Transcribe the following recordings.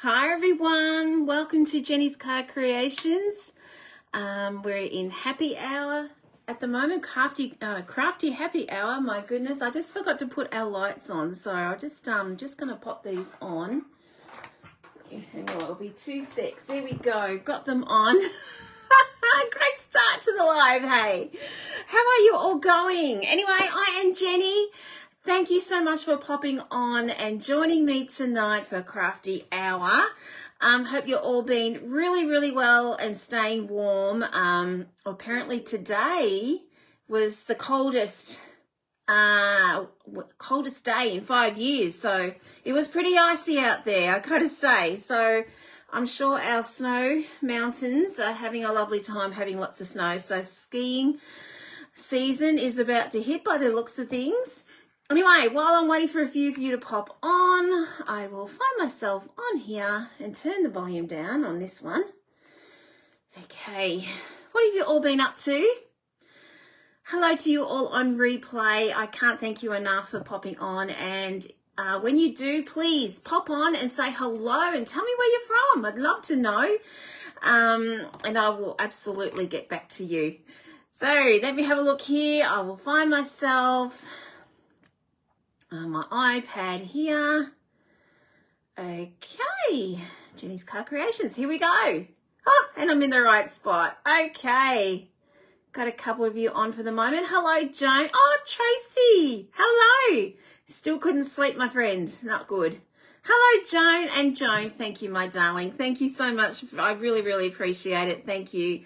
Hi everyone, welcome to Jenny's Card Creations. We're in happy hour at the moment, crafty happy hour. My goodness, I just forgot to put our lights on, so I'll just gonna pop these on. Hang on, it'll be 2 secs. There we go, got them on. Great start to the live, hey. How are you all going? Anyway, I am Jenny. Thank you so much for popping on and joining me tonight for Crafty Hour. Hope you're all been really well and staying warm. Apparently today was the coldest day in 5 years. So it was pretty icy out there, I gotta say. So I'm sure our snow mountains are having a lovely time having lots of snow. So skiing season is about to hit by the looks of things. Anyway, while I'm waiting for a few of you to pop on, I will find myself on here and turn the volume down on this one. Okay, what have you all been up to? Hello to you all on replay. I can't thank you enough for popping on, and when you do, please pop on and say hello and tell me where you're from. I'd love to know, and I will absolutely get back to you. So let me have a look here. I will find myself my iPad here. Okay, Jenny's Card Creations, here we go. Oh, and I'm in the right spot. Okay, got a couple of you on for the moment. Hello, Joan. Oh, Tracy, hello. Still couldn't sleep, my friend. Not good. Hello, Joan. And Joan, thank you, my darling. Thank you so much. I really appreciate it. Thank you.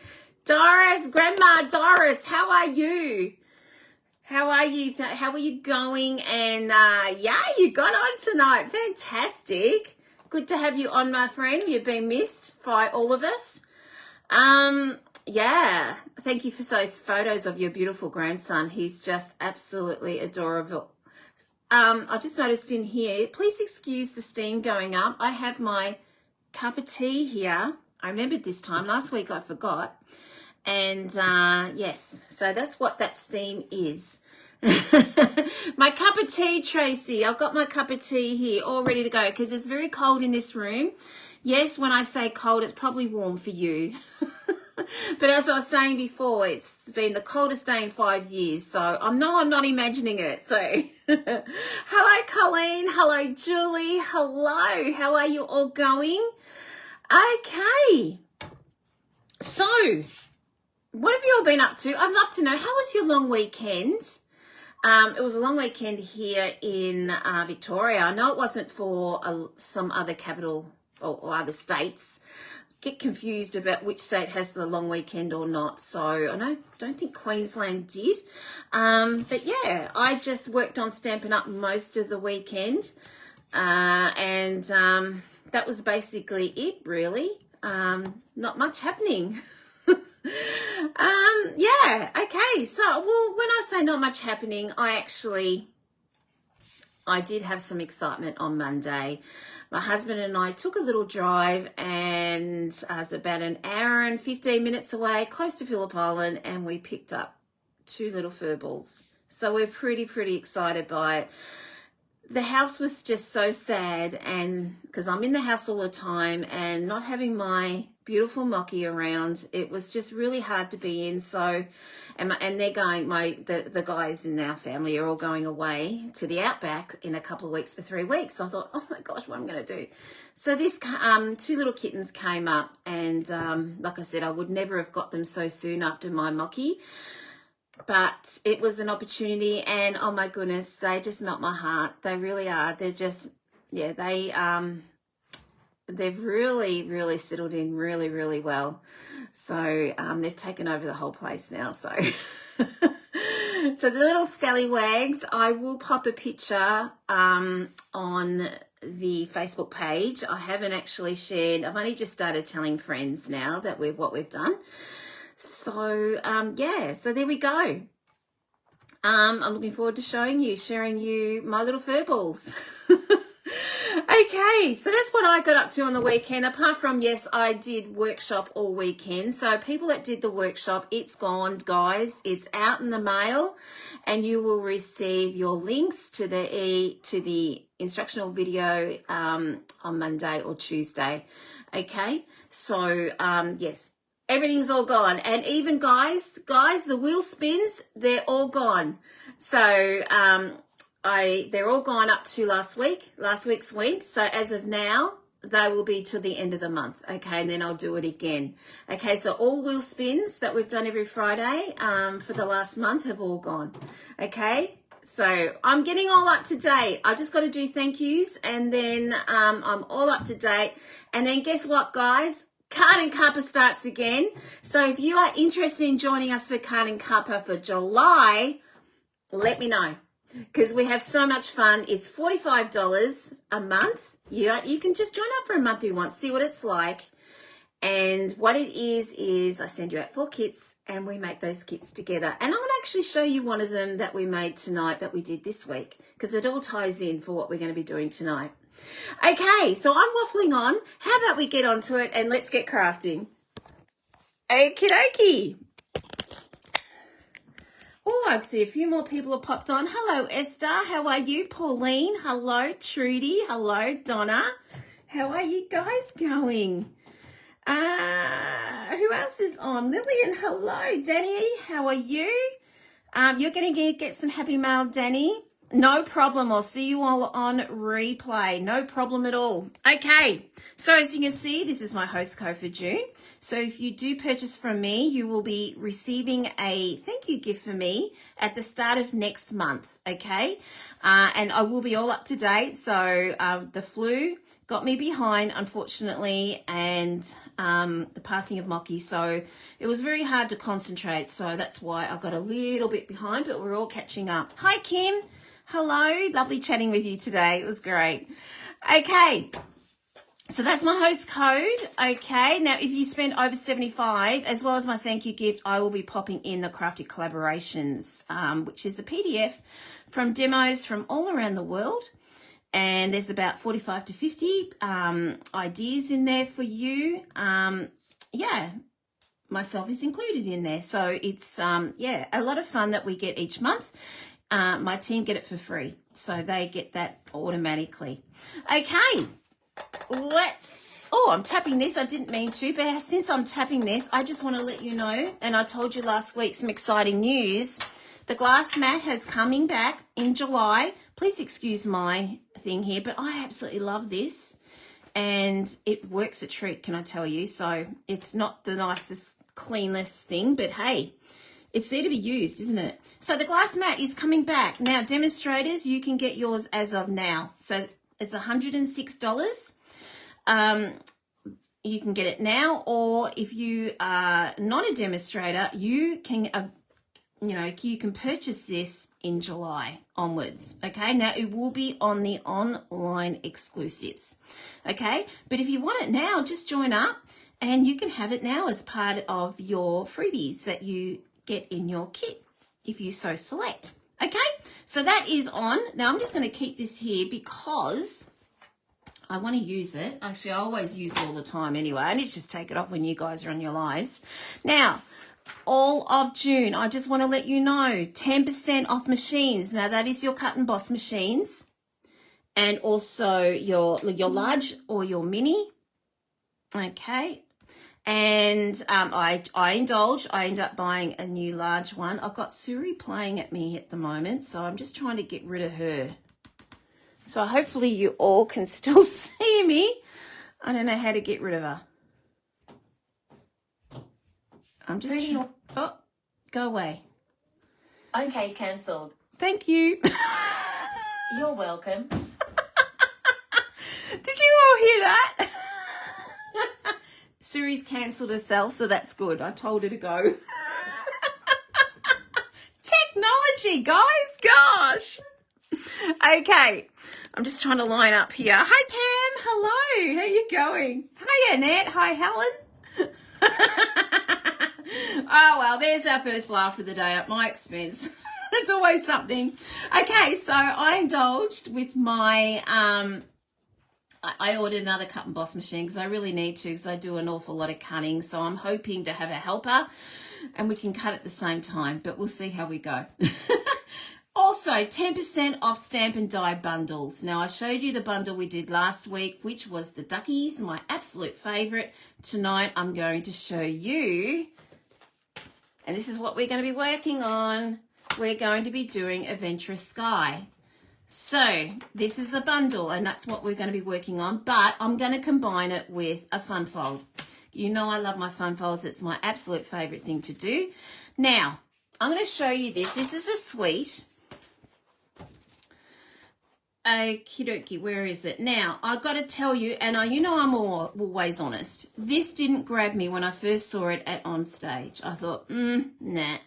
Doris, Grandma Doris, how are you? How are you? How are you going? And yeah, you got on tonight. Fantastic. Good to have you on, my friend. You've been missed by all of us. Yeah, thank you for those photos of your beautiful grandson. He's just absolutely adorable. I just noticed in here, please excuse the steam going up. I have my cup of tea here. I remembered this time. Last week I forgot. And yes, so that's what that steam is. My cup of tea, Tracy. I've got my cup of tea here all ready to go because it's very cold in this room. Yes, when I say cold, it's probably warm for you. But as I was saying before, it's been the coldest day in 5 years. So I'm not imagining it. So hello, Colleen. Hello, Julie. Hello. How are you all going? Okay. So what have you all been up to? I'd love to know, how was your long weekend? It was a long weekend here in Victoria. I know it wasn't for some other capital or other states. Get confused about which state has the long weekend or not. So I don't think Queensland did. But yeah, I just worked on Stampin' Up most of the weekend. And that was basically it, really. Not much happening. Yeah, okay. So, well, when I say not much happening, I did have some excitement on Monday. My husband and I took a little drive, and it was about an hour and 15 minutes away, close to Phillip Island, and we picked up 2 little furballs. So we're pretty excited by it. The house was just so sad, and because I'm in the house all the time and not having my beautiful Mocky around, it was just really hard to be in. So, and they're going, the guys in our family are all going away to the outback in a couple of weeks for 3 weeks. I thought, oh my gosh, what am I going to do? So this 2 little kittens came up, and like I said, I would never have got them so soon after my Mocky. But it was an opportunity, and oh my goodness, they just melt my heart. They really are. They're just, yeah, they've really settled in really well. So they've taken over the whole place now. So so the little scallywags, I will pop a picture on the Facebook page. I haven't actually shared. I've only just started telling friends now that what we've done. So, yeah, so there we go. I'm looking forward to sharing you my little furballs. Okay, so that's what I got up to on the weekend. Apart from, yes, I did workshop all weekend. So people that did the workshop, it's gone, guys. It's out in the mail, and you will receive your links to the instructional video on Monday or Tuesday. Okay, so yes, everything's all gone. And even guys, the wheel spins, they're all gone. So they're all gone up to last week's went. So as of now, they will be till the end of the month. Okay, and then I'll do it again. Okay, so all wheel spins that we've done every Friday for the last month have all gone. Okay, so I'm getting all up to date. I just got to do thank yous, and then I'm all up to date. And then guess what, guys? Card and Cuppa starts again. So if you are interested in joining us for Card and Cuppa for July, let me know, because we have so much fun. It's $45 a month. You can just join up for a month if you want, see what it's like. And what it is I send you out 4 kits and we make those kits together. And I'm going to actually show you one of them that we made tonight that we did this week, because it all ties in for what we're going to be doing tonight. Okay, so I'm waffling on. How about we get onto it and let's get crafting. Okie dokie. Oh, I see a few more people have popped on. Hello, Esther. How are you? Pauline. Hello, Trudy. Hello, Donna. How are you guys going? Who else is on? Lillian. Hello, Danny. How are you? You're going to get some happy mail, Danny. No problem. I'll see you all on replay. No problem at all. Okay. So as you can see, this is my host code for June. So if you do purchase from me, you will be receiving a thank you gift for me at the start of next month. Okay. And I will be all up to date. So the flu got me behind, unfortunately, and the passing of Mocky. So it was very hard to concentrate. So that's why I got a little bit behind, but we're all catching up. Hi, Kim. Hello. Lovely chatting with you today. It was great. Okay. So that's my host code. Okay. Now, if you spend over 75, as well as my thank you gift, I will be popping in the Crafty Collaborations, which is the PDF from demos from all around the world. And there's about 45 to 50 ideas in there for you. Yeah, myself is included in there. So it's, yeah, a lot of fun that we get each month. My team get it for free. So they get that automatically. Okay. I'm tapping this. I didn't mean to, but since I'm tapping this, I just want to let you know, and I told you last week some exciting news. The glass mat has coming back in July. Please excuse my thing here, but I absolutely love this, and it works a treat, can I tell you? So it's not the nicest, cleanest thing, but hey, it's there to be used, isn't it? So the glass mat is coming back. Now, demonstrators, you can get yours as of now. So it's $106. You can get it now, or if you are not a demonstrator, you can, you can purchase this in July onwards. Okay, now it will be on the online exclusives. Okay, but if you want it now, just join up and you can have it now as part of your freebies that you get in your kit if you so select. Okay, so that is on. Now I'm just going to keep this here because I want to use it. Actually, I always use it all the time anyway. I need to just take it off when you guys are on your lives. Now, all of June, I just want to let you know, 10% off machines. Now, that is your Cut and Boss machines, and also your large or your mini. Okay. And I indulge. I end up buying a new large one. I've got Suri playing at me at the moment, so I'm just trying to get rid of her. So hopefully you all can still see me. I don't know how to get rid of her. I'm just oh, go away. Okay, cancelled. Thank you. You're welcome. Did you all hear that? Suri's cancelled herself, so that's good. I told her to go. Technology, guys. Gosh. Okay. I'm just trying to line up here. Hi, Pam. Hello. How you going? Hi, Annette. Hi, Helen. Oh, well, there's our first laugh of the day at my expense. It's always something. Okay, so I indulged with my, I ordered another Cut and Boss machine because I really need to, because I do an awful lot of cutting. So I'm hoping to have a helper and we can cut at the same time, but we'll see how we go. Also, 10% off stamp and die bundles. Now, I showed you the bundle we did last week, which was the duckies, my absolute favourite. Tonight, I'm going to show you, and this is what we're going to be working on. We're going to be doing Adventurist Sky. So, this is a bundle, and that's what we're going to be working on, but I'm going to combine it with a fun fold. You know I love my fun folds. It's my absolute favourite thing to do. Now, I'm going to show you this. This is a suite. Okie dokie, where is it? Now, I've got to tell you, and you know I'm always honest, this didn't grab me when I first saw it at On Stage. I thought, nah.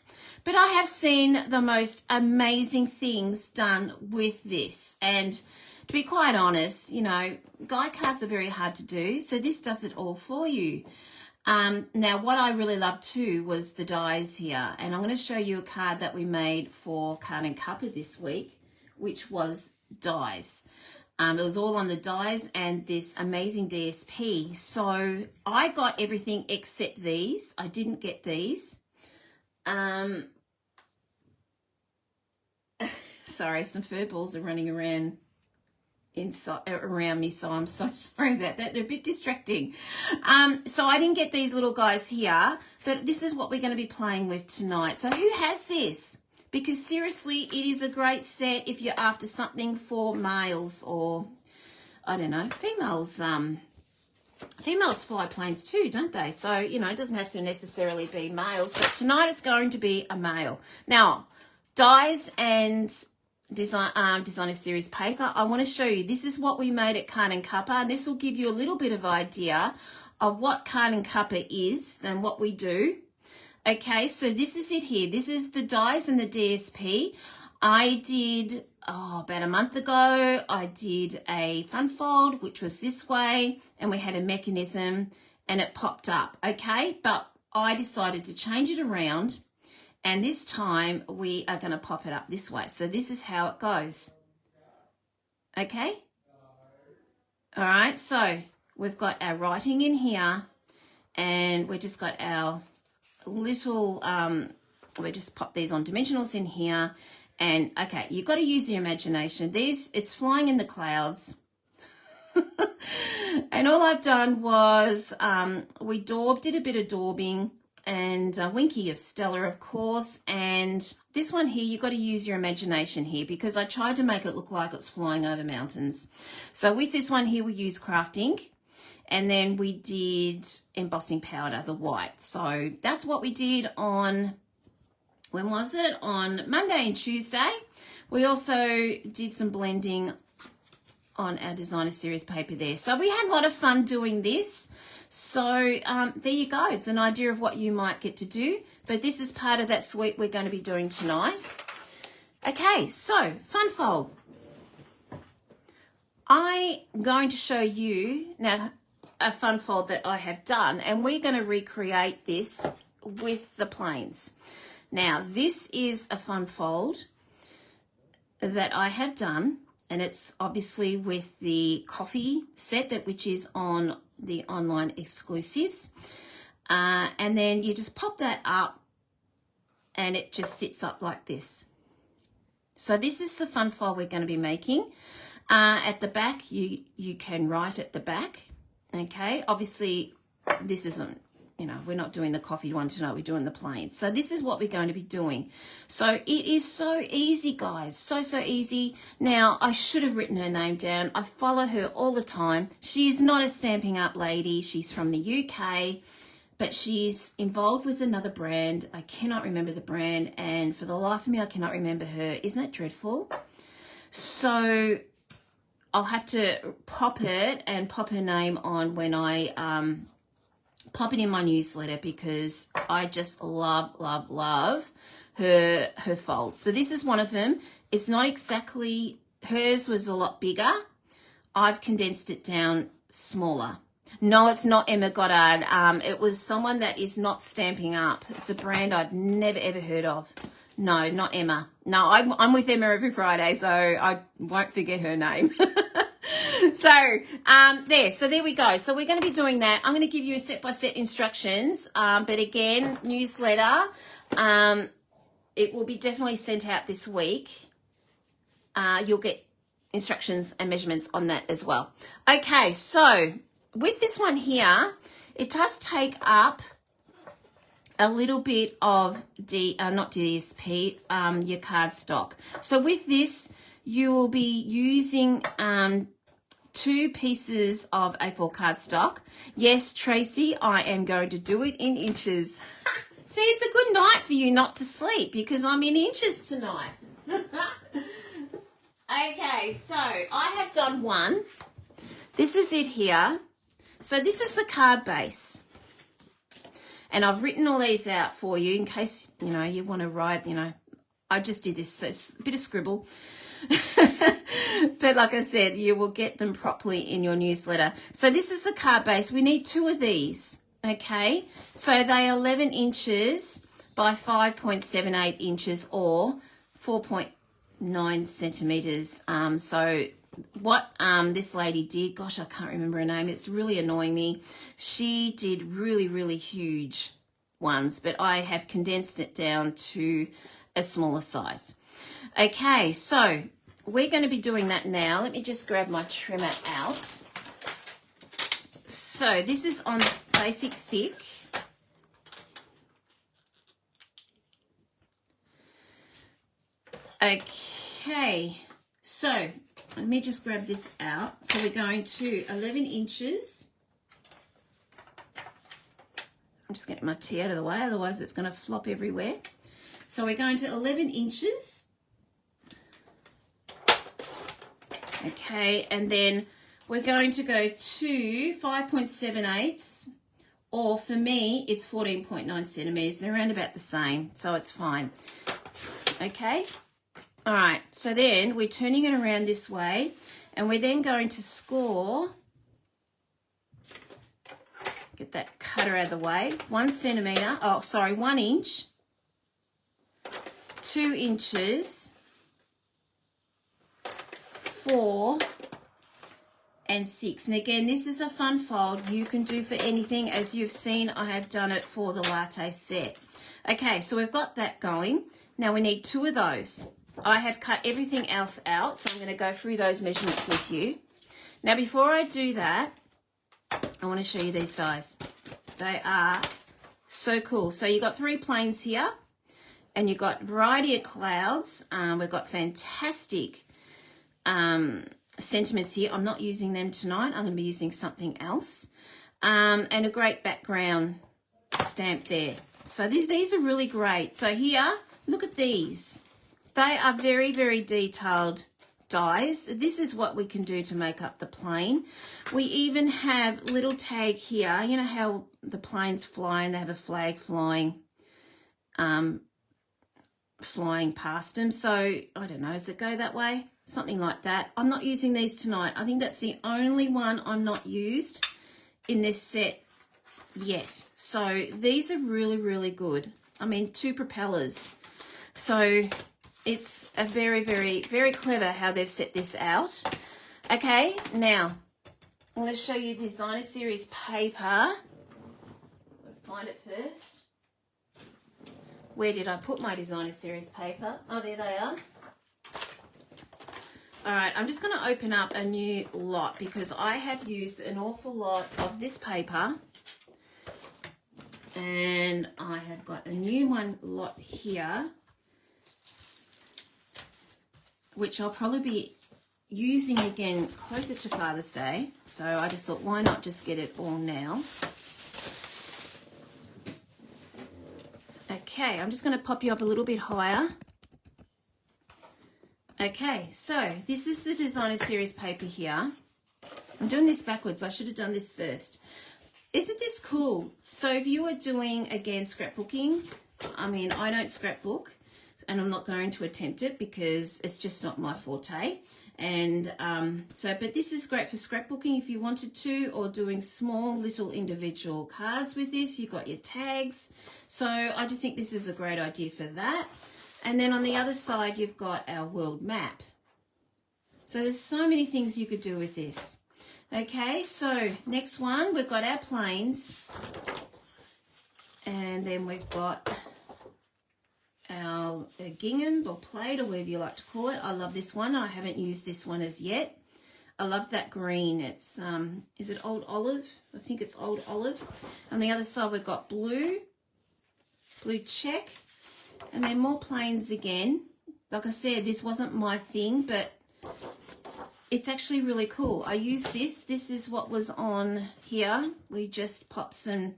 But I have seen the most amazing things done with this. And to be quite honest, you know, guy cards are very hard to do, so this does it all for you. Now, what I really loved too was the dies here. And I'm going to show you a card that we made for Card and Cuppa this week, which was dies. It was all on the dies and this amazing DSP. So I got everything except these. I didn't get these. Sorry, some fur balls are running around me, so I'm so sorry about that. They're a bit distracting. So I didn't get these little guys here, but this is what we're going to be playing with tonight. So who has this? Because seriously, it is a great set if you're after something for males or, I don't know, females. Females fly planes too, don't they? So, you know, it doesn't have to necessarily be males, but tonight it's going to be a male. Now, dies and designer series paper, I want to show you. This is what we made at Card and Cuppa, and this will give you a little bit of idea of what Card and Cuppa is and what we do. Okay, so this is it here. This is the dies and the DSP. I did, about a month ago, I did a fun fold, which was this way, and we had a mechanism, and it popped up, okay? But I decided to change it around, and this time we are going to pop it up this way. So this is how it goes, okay? All right, so we've got our writing in here, and we just got our little, we just pop these on dimensionals in here. And okay, you've got to use your imagination. It's flying in the clouds. And all I've done was we did a bit of daubing and Winky of Stella, of course. And this one here, you've got to use your imagination here because I tried to make it look like it's flying over mountains. So with this one here, we use craft ink. And then we did embossing powder, the white. So that's what we did on, when was it? On Monday and Tuesday. We also did some blending on our designer series paper there. So we had a lot of fun doing this. So there you go. It's an idea of what you might get to do. But this is part of that suite we're going to be doing tonight. Okay, so fun fold. I'm going to show you now a fun fold that I have done, and we're going to recreate this with the planes. Now, this is a fun fold that I have done, and it's obviously with the coffee set, which is on the online exclusives. And then you just pop that up, and it just sits up like this. So this is the fun fold we're going to be making. At the back, you can write at the back. Okay, obviously this isn't, you know, we're not doing the coffee one tonight, we're doing the plain. So this is what we're going to be doing. So it is so easy, guys, so easy. Now, I should have written her name down. I follow her all the time. She's not a Stampin' Up lady. She's from the UK, but she's involved with another brand. I cannot remember the brand, and for the life of me, I cannot remember her. Isn't that dreadful? So I'll have to pop it and pop her name on when I pop it in my newsletter because I just love her folds. So this is one of them. It's not exactly, hers was a lot bigger. I've condensed it down smaller. No, it's not Emma Goddard. It was someone that is not Stamping Up. It's a brand I'd never ever heard of. No, not Emma. No, I'm with Emma every Friday, so I won't forget her name. So there we go. So we're going to be doing that. I'm going to give you a step-by-step instructions, but again, newsletter, it will be definitely sent out this week. you'll get instructions and measurements on that as well. Okay, so with this one here, it does take up a little bit of not DSP, your cardstock. So with this, you will be using 2 pieces of A4 cardstock. Yes, Tracy, I am going to do it in inches. See, it's a good night for you not to sleep because I'm in inches tonight. Okay, so I have done one. This is it here. So this is the card base. And I've written all these out for you in case, you want to write, I just did this, so it's a bit of scribble. But like I said, you will get them properly in your newsletter. So this is the card base. We need 2 of these, okay? So they are 11 inches by 5.78 inches or 4.9 centimetres. So what this lady did, gosh, I can't remember her name. It's really annoying me. She did really, really huge ones, but I have condensed it down to a smaller size. Okay, so we're going to be doing that now. Let me just grab my trimmer out. So this is on basic thick. Okay, so let me just grab this out. So we're going to 11 inches. I'm just getting my tea out of the way, otherwise it's going to flop everywhere. So we're going to 11 inches. Okay, and then we're going to go to 5.78, or for me, it's 14.9 centimetres. They're around about the same, so it's fine. Okay, all right, so then we're turning it around this way, and we're then going to score, get that cutter out of the way, 1 inch, 2 inches, 4 and 6. And again, this is a fun fold you can do for anything. As you've seen, I have done it for the latte set. Okay, so we've got that going. Now we need 2 of those. I have cut everything else out, so I'm going to go through those measurements with you. Now before I do that, I want to show you these dies. They are so cool. So you've got 3 planes here, and you've got variety of clouds. We've got fantastic sentiments here. I'm not using them tonight. I'm going to be using something else. And a great background stamp there. So these are really great. So here, look at these. They are very, very detailed dies. This is what we can do to make up the plane. We even have little tag here. You know how the planes fly and they have a flag flying past them. So I don't know, does it go that way? Something like that. I'm not using these tonight. I think that's the only one I'm not used in this set yet. So these are really, really good. I mean, 2 propellers. So it's a very, very, very clever how they've set this out. Okay, now I'm going to show you designer series paper. I'll find it first. Where did I put my designer series paper? Oh, there they are. All right, I'm just going to open up a new lot because I have used an awful lot of this paper, and I have got a new lot here, which I'll probably be using again closer to Father's Day. So I just thought, why not just get it all now? Okay, I'm just going to pop you up a little bit higher. Okay, so this is the designer series paper here. I'm doing this backwards. I should have done this first. Isn't this cool? So if you are doing, again, scrapbooking, I mean, I don't scrapbook, and I'm not going to attempt it because it's just not my forte. And but this is great for scrapbooking if you wanted to, or doing small little individual cards with this. You've got your tags. So I just think this is a great idea for that. And then on the other side, you've got our world map. So there's so many things you could do with this. Okay, so next one, we've got our planes. And then we've got our gingham or plaid or whatever you like to call it. I love this one. I haven't used this one as yet. I love that green. It's, is it Old Olive? I think it's Old Olive. On the other side, we've got blue check, and then more plains again. Like I said, this wasn't my thing, but it's actually really cool. I use this. This is what was on here. We just popped some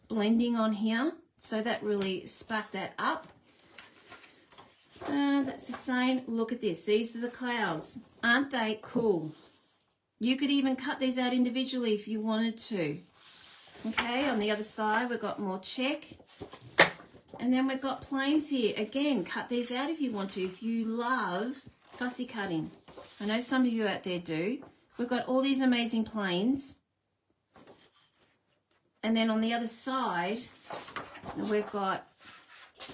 blending on here, so that really sparked that up. That's the same. Look at this. These are the clouds. Aren't they cool? You could even cut these out individually if you wanted to. Okay, on the other side, we've got more check. And then we've got plains here. Again, cut these out if you want to, if you love fussy cutting. I know some of you out there do. We've got all these amazing plains. And then on the other side, we've got,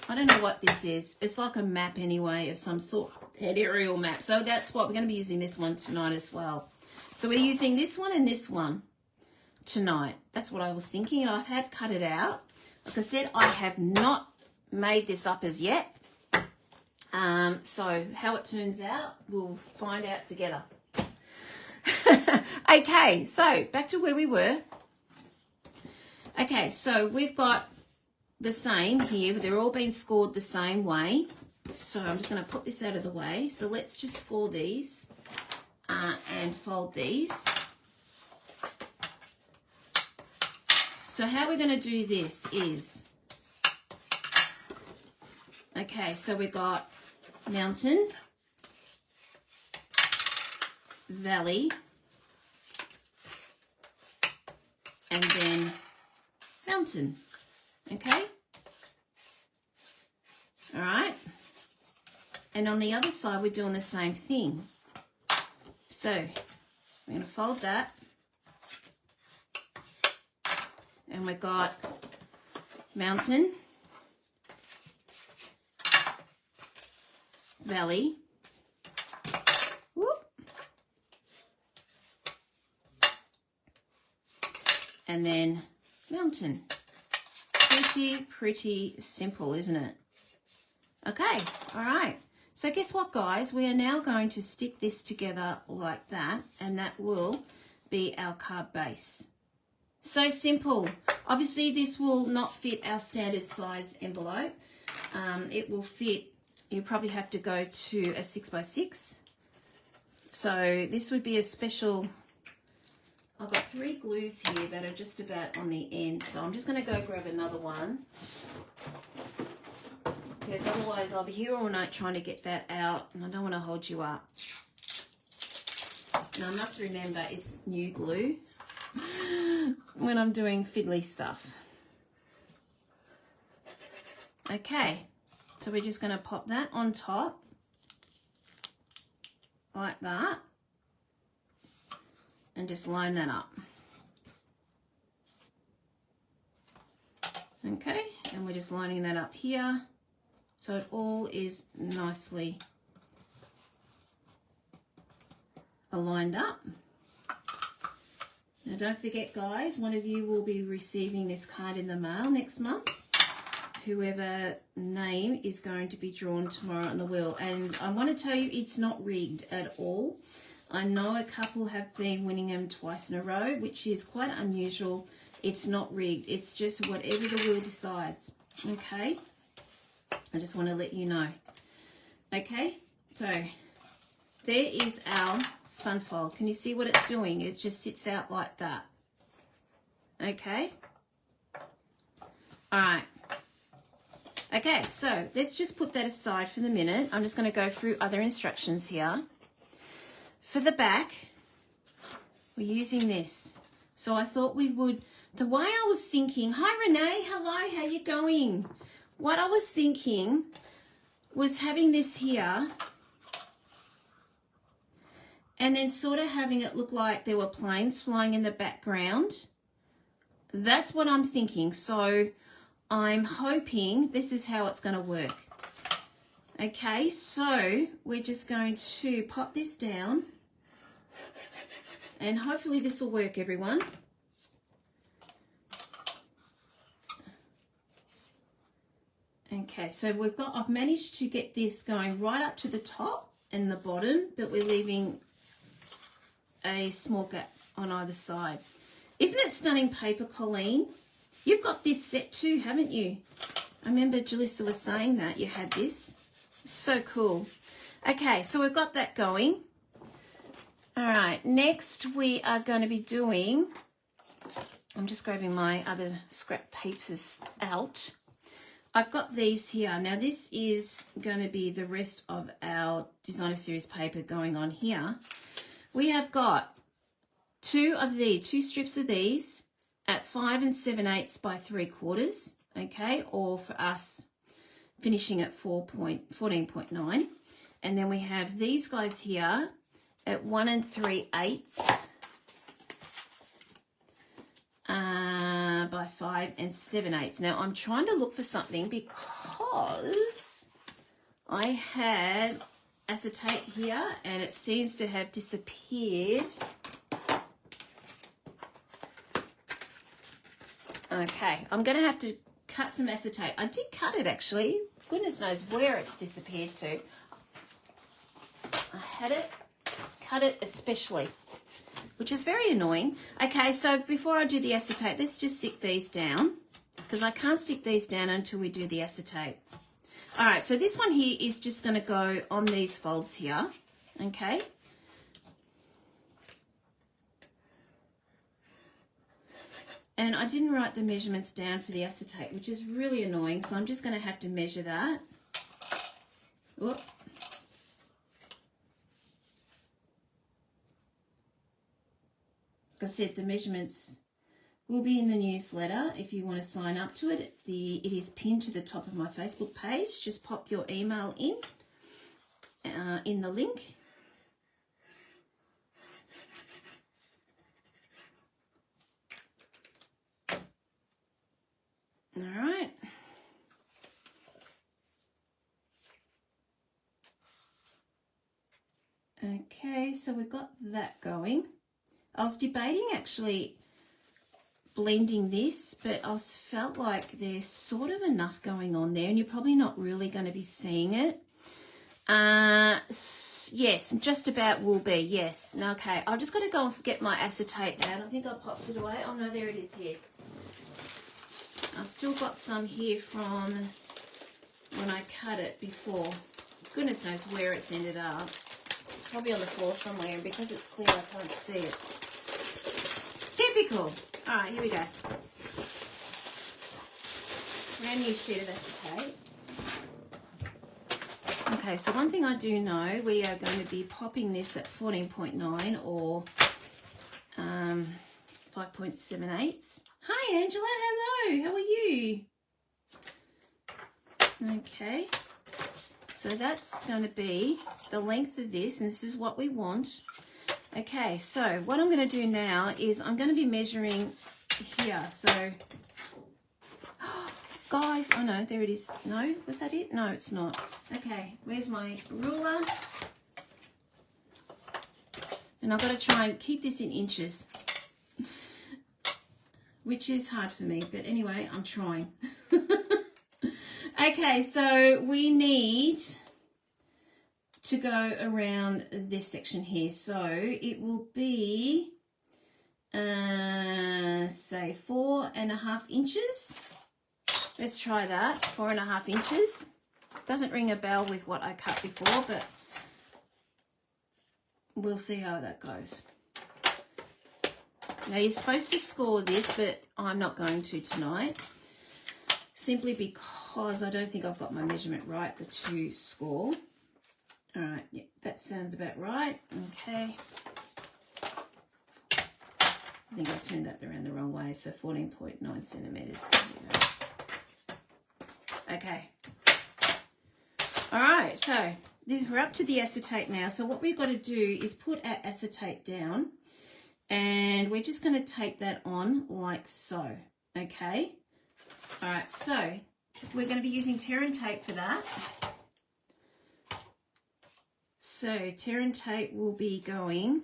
I don't know what this is. It's like a map anyway of some sort, an aerial map. So that's what we're going to be using this one tonight as well. So we're using this one and this one tonight. That's what I was thinking, and I have cut it out. Like I said, I have not made this up as yet. So how it turns out, we'll find out together. Okay, so back to where we were. Okay, so we've got the same here. They're all being scored the same way. So I'm just going to put this out of the way. So let's just score these and fold these. So how we're going to do this is, okay, so we've got mountain, valley, and then mountain, okay? All right. And on the other side, we're doing the same thing. So we're going to fold that. And we've got mountain, valley, whoop, and then mountain. Pretty simple, isn't it? Okay, all right. So guess what, guys? We are now going to stick this together like that, and that will be our card base. So simple. Obviously, this will not fit our standard size envelope. It will fit, you probably have to go to a 6x6. So this would be a special, I've got 3 glues here that are just about on the end. So I'm just going to go grab another one, because otherwise I'll be here all night trying to get that out, and I don't want to hold you up. Now I must remember it's new glue when I'm doing fiddly stuff. Okay, so we're just going to pop that on top like that and just line that up. Okay, and we're just lining that up here so it all is nicely aligned up. Now don't forget, guys, one of you will be receiving this card in the mail next month. Whoever name is going to be drawn tomorrow on the wheel. And I want to tell you, it's not rigged at all. I know a couple have been winning them twice in a row, which is quite unusual. It's not rigged. It's just whatever the wheel decides. Okay? I just want to let you know. Okay? So there is our fun fold. Can you see what it's doing? It just sits out like that. Okay? All right. Okay, so let's just put that aside for the minute. I'm just going to go through other instructions here. For the back, we're using this. So I thought we would, the way I was thinking, hi Renee, hello, how you going? What I was thinking was having this here and then sort of having it look like there were planes flying in the background. That's what I'm thinking. So I'm hoping this is how it's going to work. Okay, so we're just going to pop this down and hopefully this will work, everyone. Okay, so I've managed to get this going right up to the top and the bottom, but we're leaving a small gap on either side. Isn't it stunning paper, Colleen? You've got this set too, haven't you? I remember Jalissa was saying that you had this. So cool. Okay, so we've got that going. All right, next we are going to be doing, I'm just grabbing my other scrap papers out. I've got these here. Now this is going to be the rest of our designer series paper going on here. We have got two strips of these at 5 7/8 by 3/4, okay, or for us finishing at 14.9. And then we have these guys here at 1 3/8 by 5 7/8. Now I'm trying to look for something because I had acetate here and it seems to have disappeared. Okay, I'm going to have to cut some acetate. I did cut it actually. Goodness knows where it's disappeared to. I had it, cut it especially, which is very annoying. Okay, so before I do the acetate, let's just stick these down because I can't stick these down until we do the acetate. All right, so this one here is just going to go on these folds here, okay? And I didn't write the measurements down for the acetate, which is really annoying, so I'm just going to have to measure that. Whoop. Like I said, the measurements will be in the newsletter if you want to sign up to it. It is pinned to the top of my Facebook page. Just pop your email in the link. All right. Okay, so we've got that going. I was debating actually blending this, but I felt like there's sort of enough going on there and you're probably not really going to be seeing it. Yes, just about will be, yes. Okay, I've just got to go and get my acetate out. I think I popped it away. Oh no, there it is here. I've still got some here from when I cut it before. Goodness knows where it's ended up. It's probably on the floor somewhere, and because it's clear I can't see it. Typical. All right, here we go. Brand new sheet of acetate. Okay, so one thing I do know, we are going to be popping this at 14.9 or 5.78. Hi Angela, hello, how are you? Okay, so that's going to be the length of this, and this is what we want. Okay, so what I'm going to do now is I'm going to be measuring here. So, guys, oh no, there it is. No, was that it? No, it's not. Okay, where's my ruler? And I've got to try and keep this in inches, which is hard for me, but anyway, I'm trying. Okay, so we need to go around this section here. So it will be, say 4.5 inches. Let's try that, 4.5 inches. Doesn't ring a bell with what I cut before, but we'll see how that goes. Now you're supposed to score this, but I'm not going to tonight, simply because I don't think I've got my measurement right, the 2 score. All right, yeah, that sounds about right. Okay. I think I turned that around the wrong way, so 14.9 centimetres. Okay. All right, so we're up to the acetate now. So what we've got to do is put our acetate down, and we're just going to tape that on like so, okay? All right, so we're going to be using tear and tape for that. So tear and tape will be going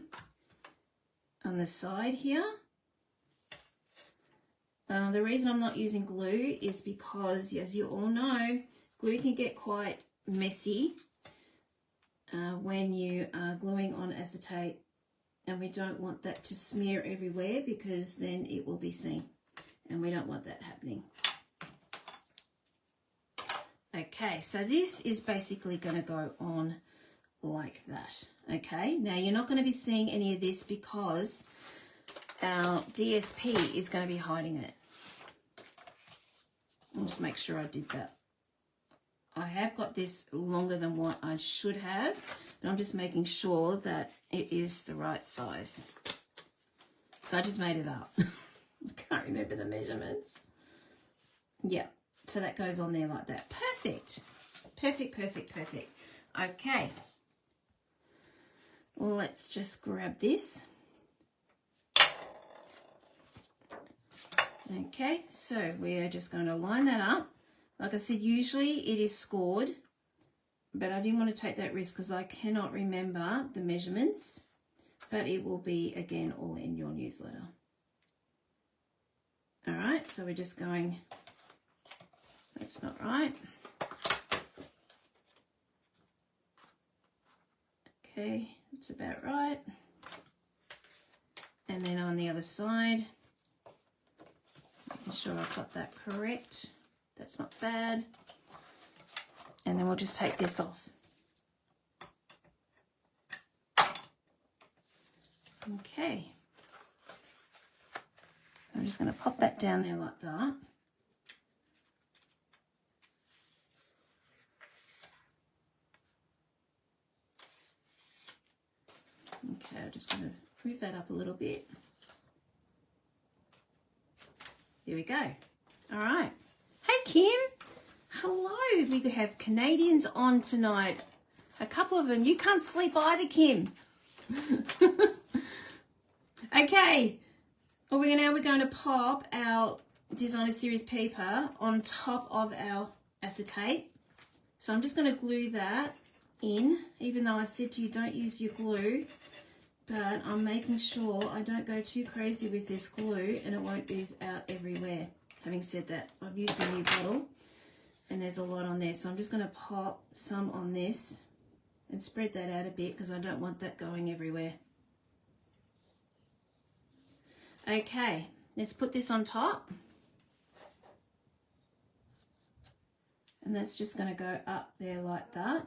on the side here. The reason I'm not using glue is because, as you all know, Glue can get quite messy when you are gluing on acetate, and we don't want that to smear everywhere because then it will be seen, and we don't want that happening. Okay, so this is basically going to go on like that. Okay, now you're not going to be seeing any of this because our DSP is going to be hiding it. I'll just make sure I did that. I have got this longer than what I should have, but I'm just making sure that it is the right size. So I just made it up. I can't remember the measurements. Yeah, so that goes on there like that. Perfect. Perfect, perfect, perfect. Okay. Let's just grab this. Okay, so we're just going to line that up. Like I said, usually it is scored, but I didn't want to take that risk because I cannot remember the measurements, but it will be, again, all in your newsletter. All right, so we're just going, that's not right. Okay, that's about right. And then on the other side, making sure I've got that correct. That's not bad. And then we'll just take this off. Okay. I'm just going to pop that down there like that. Okay, I'm just going to move that up a little bit. There we go. All right. Hey, Kim. Hello. We could have Canadians on tonight. A couple of them. You can't sleep either, Kim. Okay. Well, we're going to pop our Designer Series paper on top of our acetate. So I'm just going to glue that in, even though I said to you don't use your glue. But I'm making sure I don't go too crazy with this glue and it won't ooze out everywhere. Having said that, I've used a new bottle and there's a lot on there. So I'm just going to pop some on this and spread that out a bit because I don't want that going everywhere. Okay, let's put this on top. And that's just going to go up there like that.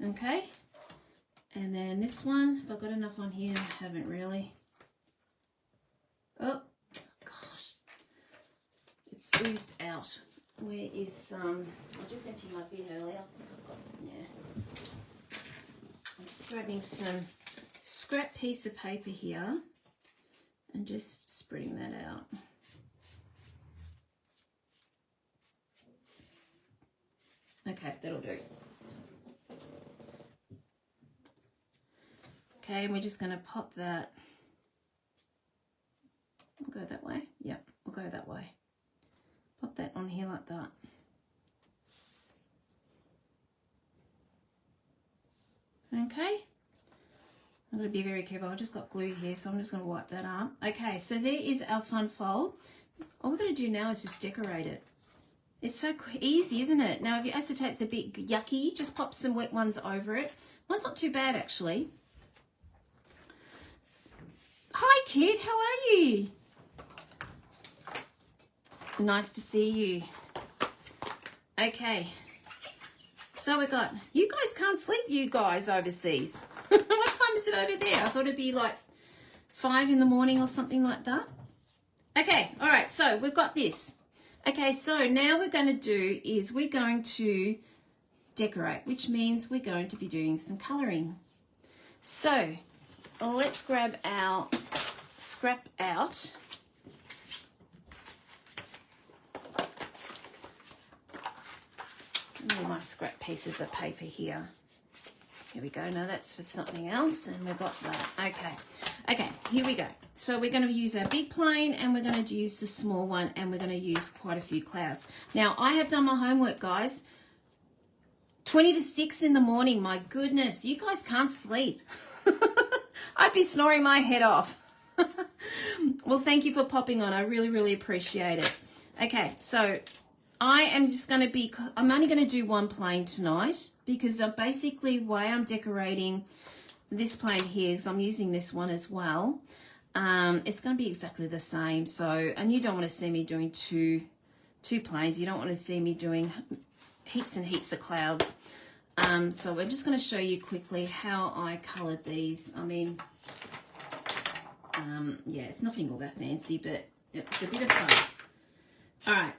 Okay, and then this one, if I've got enough on here, I haven't really. Oh, gosh, it's oozed out. Where is I just emptied my bin earlier. Yeah. I'm just grabbing some scrap piece of paper here and just spreading that out. Okay, that'll do. Okay, and we're just going to pop that. We'll go that way. Yep, we'll go that way. Pop that on here like that. Okay. I'm going to be very careful. I just got glue here, so I'm just going to wipe that up. Okay, so there is our fun fold. All we're going to do now is just decorate it. It's so easy, isn't it? Now, if your acetate's a bit yucky, just pop some wet ones over it. Mine's not too bad, actually. Hi, kid. How are you? Nice to see you. Okay. So we got, you guys can't sleep, you guys overseas. What time is it over there? I thought it'd be like 5 in the morning or something like that. Okay. All right. So we've got this. Okay. So now we're going to do is we're going to decorate, which means we're going to be doing some colouring. So let's grab our scrap out. All my scrap pieces of paper here. Here we go. No, that's for something else, and we've got that. Okay, here we go. So we're going to use our big plane, and we're going to use the small one, and we're going to use quite a few clouds. Now, I have done my homework, guys. 20 to 6 in the morning. My goodness, you guys can't sleep. I'd be snoring my head off. Well, thank you for popping on. I really, really appreciate it. Okay, so I'm only going to do one plane tonight because basically way I'm decorating this plane here, because I'm using this one as well, it's going to be exactly the same. So, and you don't want to see me doing two planes. You don't want to see me doing heaps and heaps of clouds. So we're just going to show you quickly how I coloured these. I mean, yeah, it's nothing all that fancy, but it's a bit of fun. All right.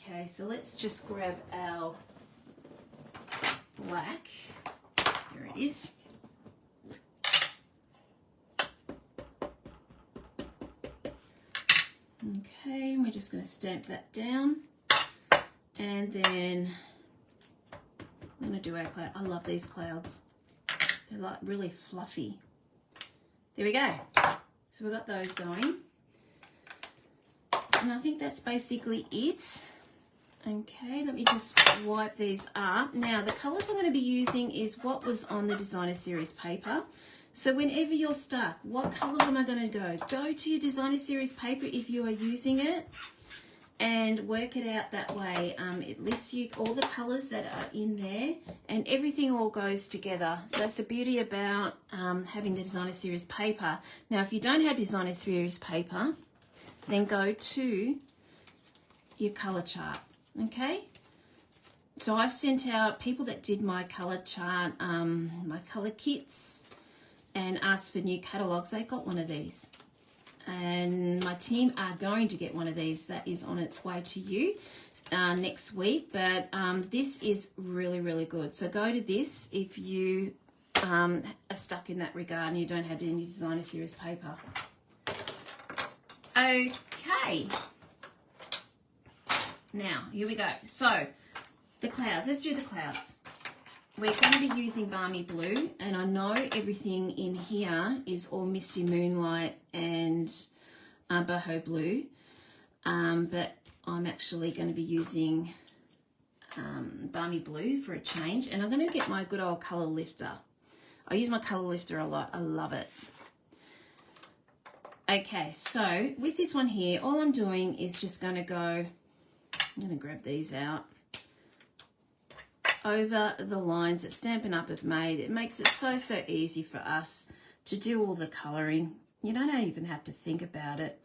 Okay, so let's just grab our black. Here it is. Okay, we're just going to stamp that down. And then I'm going to do our cloud. I love these clouds. They're like really fluffy. There we go. So we've got those going. And I think that's basically it. Okay, let me just wipe these up. Now, the colours I'm going to be using is what was on the designer series paper. So whenever you're stuck, what colours am I going to go? Go to your designer series paper if you are using it and work it out that way. It lists you all the colours that are in there and everything all goes together. So that's the beauty about having the designer series paper. Now, if you don't have designer series paper, then go to your colour chart. Okay, so I've sent out people that did my colour chart, my colour kits, and asked for new catalogues. They got one of these, and my team are going to get one of these that is on its way to you next week. But this is really, really good. So go to this if you are stuck in that regard and you don't have any designer series paper. Okay. Now, here we go. So, the clouds. Let's do the clouds. We're going to be using Balmy Blue, and I know everything in here is all Misty Moonlight and Boho Blue, but I'm actually going to be using Balmy Blue for a change, and I'm going to get my good old colour lifter. I use my colour lifter a lot. I love it. Okay, so with this one here, all I'm doing is just going to go... I'm going to grab these out over the lines that Stampin' Up have made. It makes it so easy for us to do all the colouring. You don't even have to think about it.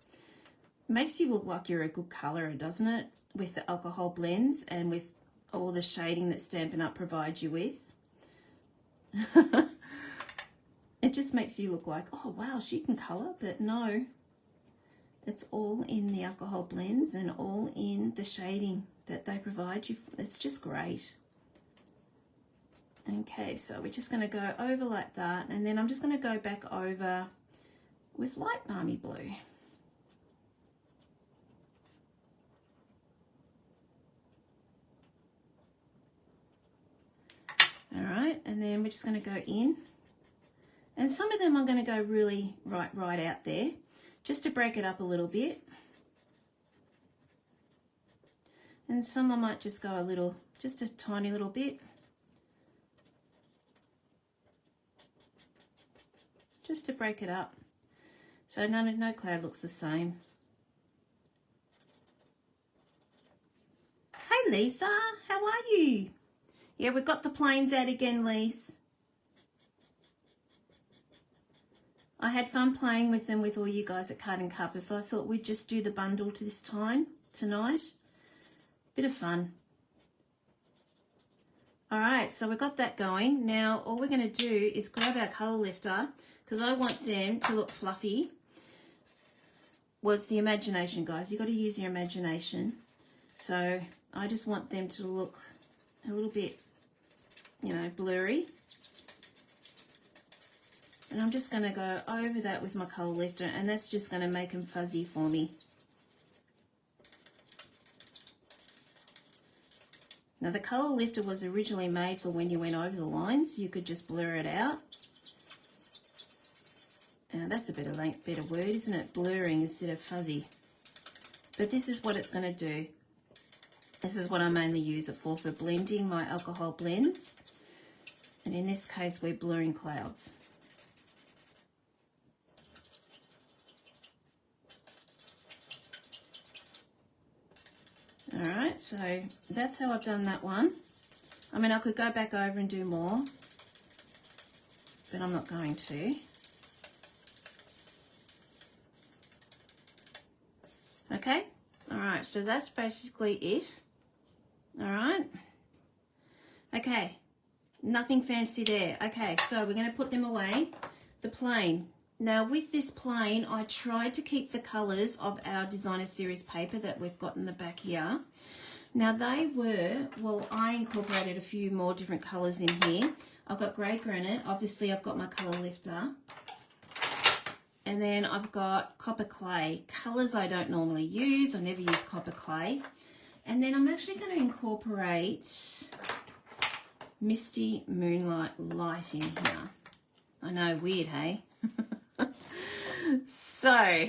It makes you look like you're a good colourer, doesn't it? With the alcohol blends and with all the shading that Stampin' Up provides you with. It just makes you look like, oh wow, she can colour, but no. It's all in the alcohol blends and all in the shading that they provide you. It's just great. Okay, so we're just going to go over like that, and then I'm just going to go back over with light Balmy Blue. All right, and then we're just going to go in. And some of them I'm going to go really right out there, just to break it up a little bit. And some I might just go a little, just a tiny little bit. Just to break it up. So no cloud looks the same. Hey Lisa, how are you? Yeah, we've got the planes out again, Lise. I had fun playing with them with all you guys at Card and Cuppa, so I thought we'd just do the bundle to this time, tonight. Bit of fun. All right, so we've got that going. Now, all we're going to do is grab our colour lifter, because I want them to look fluffy. Well, it's the imagination, guys. You've got to use your imagination. So I just want them to look a little bit, you know, blurry. And I'm just going to go over that with my colour lifter, and that's just going to make them fuzzy for me. Now the colour lifter was originally made for when you went over the lines. You could just blur it out. That's a better word, isn't it? Blurring instead of fuzzy. But this is what it's going to do. This is what I mainly use it for blending my alcohol blends. And in this case, we're blurring clouds. So that's how I've done that one. I mean, I could go back over and do more, but I'm not going to. Okay, all right, so that's basically it. All right, okay, nothing fancy there. Okay, so we're going to put them away. The plain. Now with this plain, I tried to keep the colours of our designer series paper that we've got in the back here. Now they were, well, I incorporated a few more different colours in here. I've got grey granite, obviously I've got my colour lifter. And then I've got copper clay, colours I don't normally use. I never use copper clay. And then I'm actually going to incorporate Misty Moonlight light in here. I know, weird, hey? So,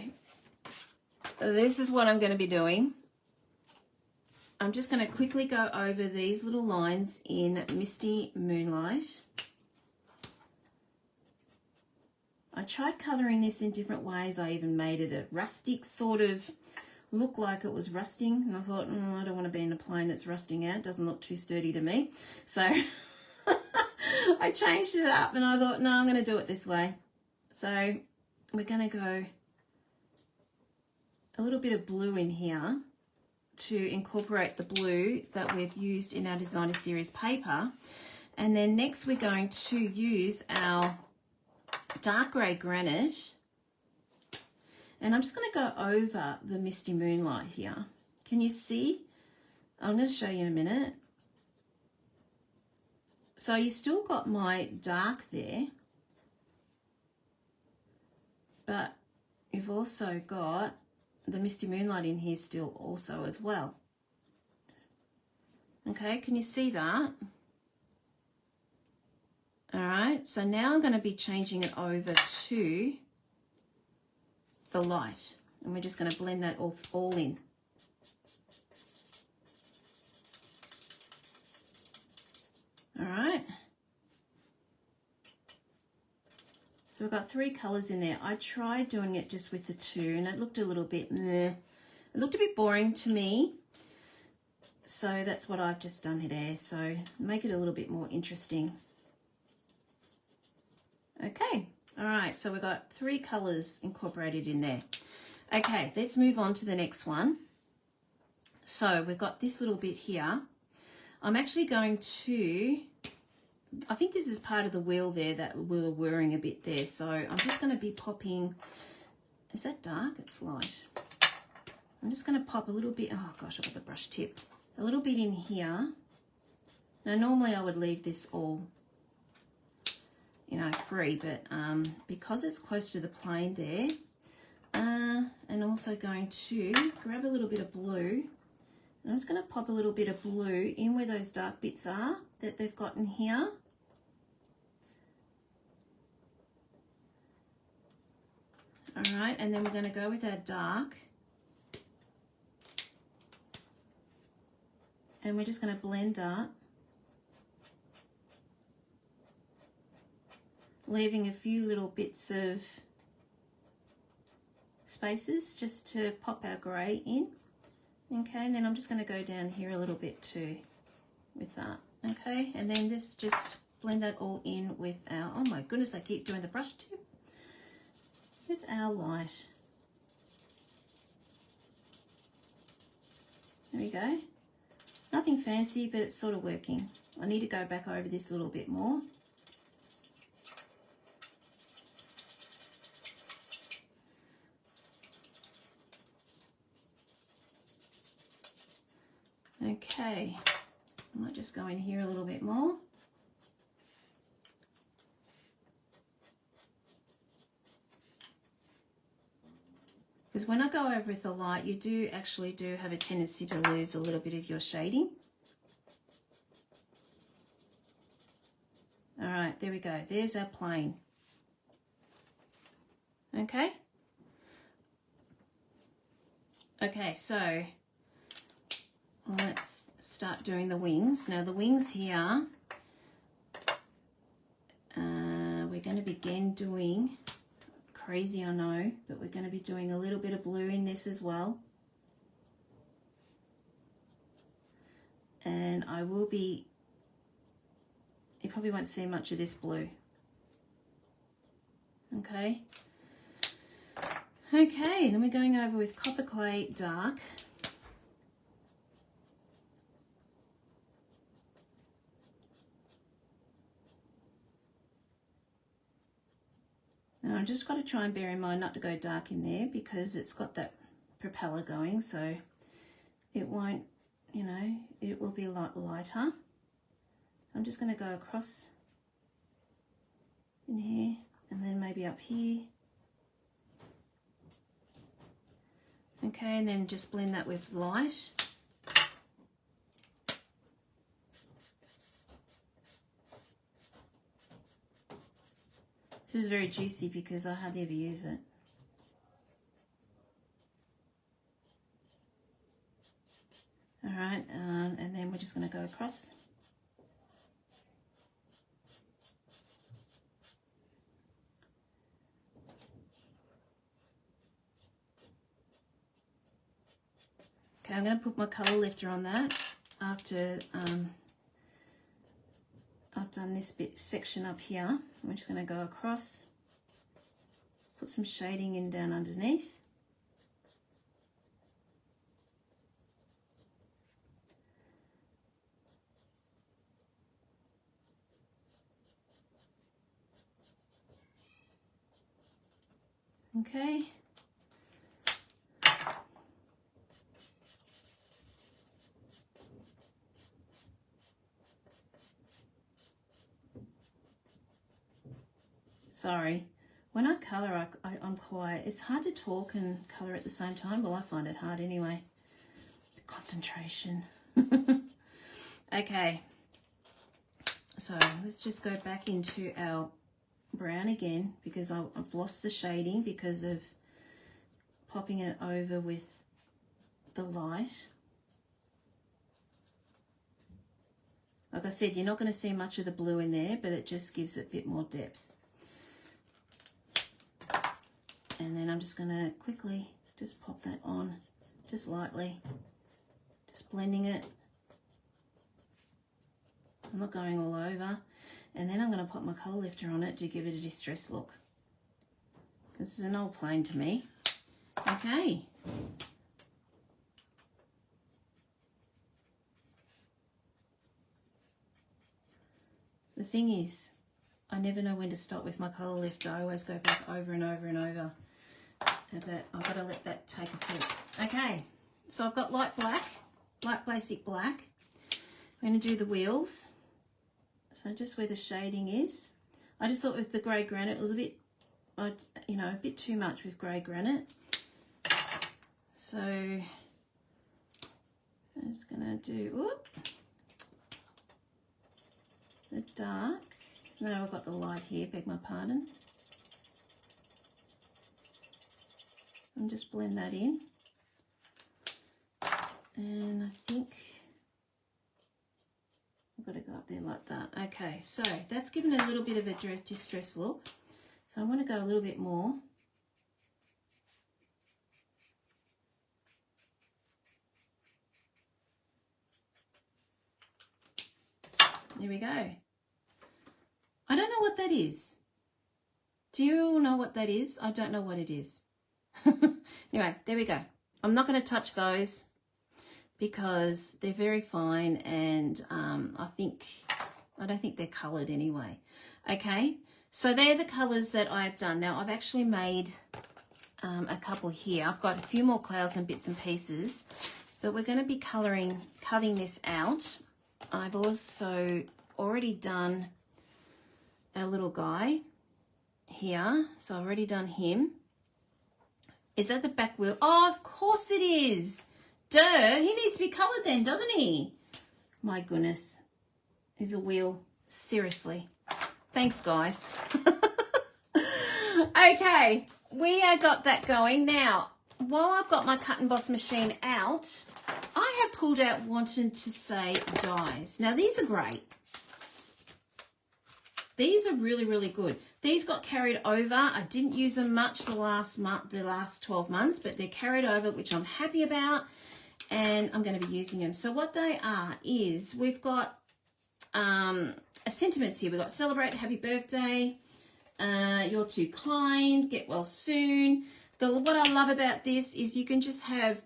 this is what I'm going to be doing. I'm just going to quickly go over these little lines in Misty Moonlight. I tried colouring this in different ways. I even made it a rustic sort of look, like it was rusting. And I thought, I don't want to be in a plane that's rusting out. It doesn't look too sturdy to me. So I changed it up and I thought, no, I'm going to do it this way. So we're going to go a little bit of blue in here to incorporate the blue that we've used in our designer series paper. And then next we're going to use our dark grey granite, and I'm just going to go over the Misty Moonlight here. Can you see? I'm going to show you in a minute. So you still got my dark there, but you've also got the Misty Moonlight in here still also as well. Okay, can you see that? All right, so now I'm going to be changing it over to the light, and we're just going to blend that all in. All right. So we've got 3 colours in there. I tried doing it just with the 2, and it looked a little bit meh. It looked a bit boring to me. So that's what I've just done there. So make it a little bit more interesting. Okay, all right, so we've got 3 colours incorporated in there. Okay, let's move on to the next one. So we've got this little bit here. I'm actually going to, I think this is part of the wheel there that we were wearing a bit there. So I'm just going to be popping, is that dark? It's light. I'm just going to pop a little bit, oh gosh, I've got the brush tip. A little bit in here. Now normally I would leave this all, you know, free, but because it's close to the plane there, and I'm also going to grab a little bit of blue, and I'm just going to pop a little bit of blue in where those dark bits are that they've got in here. All right, and then we're going to go with our dark, and we're just going to blend that, leaving a few little bits of spaces just to pop our grey in. Okay, and then I'm just going to go down here a little bit too with that. Okay, and then just blend that all in with our, oh my goodness, I keep doing the brush tip, with our light. There we go. Nothing fancy, but it's sort of working. I need to go back over this a little bit more. Okay, I might just go in here a little bit more. Because when I go over with the light, you do actually have a tendency to lose a little bit of your shading. All right, there we go. There's our plane. Okay. Okay, so let's start doing the wings. Now the wings here, we're going to begin doing, crazy I know, but we're going to be doing a little bit of blue in this as well. and I will be, you probably won't see much of this blue. Okay. Okay, then we're going over with Copper Clay Dark. Now I've just got to try and bear in mind not to go dark in there because it's got that propeller going, so it won't, you know, it will be a lot lighter. I'm just going to go across in here and then maybe up here. Okay, and then just blend that with light. This is very juicy because I hardly ever use it. All right, and then we're just going to go across. Okay, I'm going to put my colour lifter on that after I've done this section up here. I'm just going to go across, put some shading in down underneath. Okay. Sorry, when I colour, I'm quiet. It's hard to talk and colour at the same time. Well, I find it hard anyway. Concentration. Okay, so let's just go back into our brown again because I've lost the shading because of popping it over with the light. Like I said, you're not going to see much of the blue in there, but it just gives it a bit more depth. And then I'm just going to quickly just pop that on, just lightly, just blending it. I'm not going all over. And then I'm going to pop my colour lifter on it to give it a distressed look. This is an old plane to me. Okay. The thing is, I never know when to stop with my colour lifter. I always go back over and over and over. But I've got to let that take effect. Okay, so I've got light black, light basic black. I'm going to do the wheels. So just where the shading is. I just thought with the grey granite it was a bit, you know, a bit too much with grey granite. So I'm just going to do the dark. No, I've got the light here, beg my pardon. And just blend that in. And I think I've got to go up there like that. Okay, so that's given a little bit of a distressed look. So I want to go a little bit more. There we go. I don't know what that is. Do you all know what that is? I don't know what it is. Anyway, there we go. I'm not going to touch those because they're very fine, and I don't think they're coloured anyway. Okay, so they're the colours that I've done. Now I've actually made a couple here. I've got a few more clouds and bits and pieces, but we're going to be cutting this out. I've also already done our little guy here, so I've already done him. Is that the back wheel? Oh, of course it is. Duh, he needs to be coloured then, doesn't he? My goodness. Here's a wheel. Seriously. Thanks, guys. Okay, we got that going. Now, while I've got my cut and boss machine out, I have pulled out Wanted to Say dies. Now, these are great. These are really, really good. These got carried over. I didn't use them much the last 12 months, but they're carried over, which I'm happy about. and I'm going to be using them. So what they are is we've got sentiments here. We've got celebrate, happy birthday, you're too kind, get well soon. What I love about this is you can just have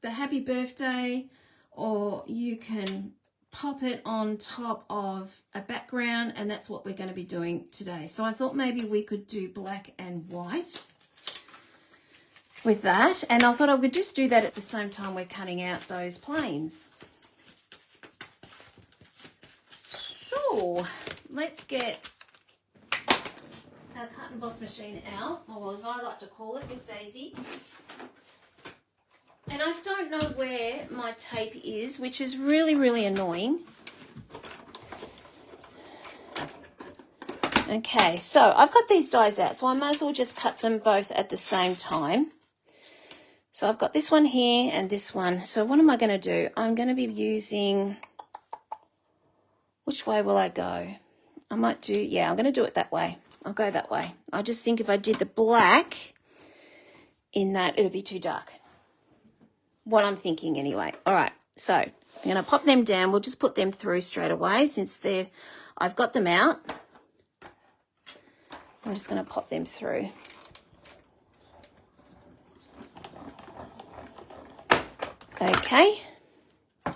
the happy birthday, or you can pop it on top of a background, and that's what we're going to be doing today. So I thought maybe we could do black and white with that, and I thought I would just do that at the same time we're cutting out those planes. So let's get our cut and boss machine out, or as I like to call it, Miss Daisy. And I don't know where my tape is, which is really, really annoying. Okay, so I've got these dies out, so I might as well just cut them both at the same time. So I've got this one here and this one. So what am I going to do? I'm going to be using, which way will I go? I might do, yeah, I'm going to do it that way. I'll go that way. I just think if I did the black in that, it'll be too dark. What I'm thinking anyway. All right, so I'm going to pop them down. We'll just put them through straight away since I've got them out. I'm just going to pop them through. Okay. All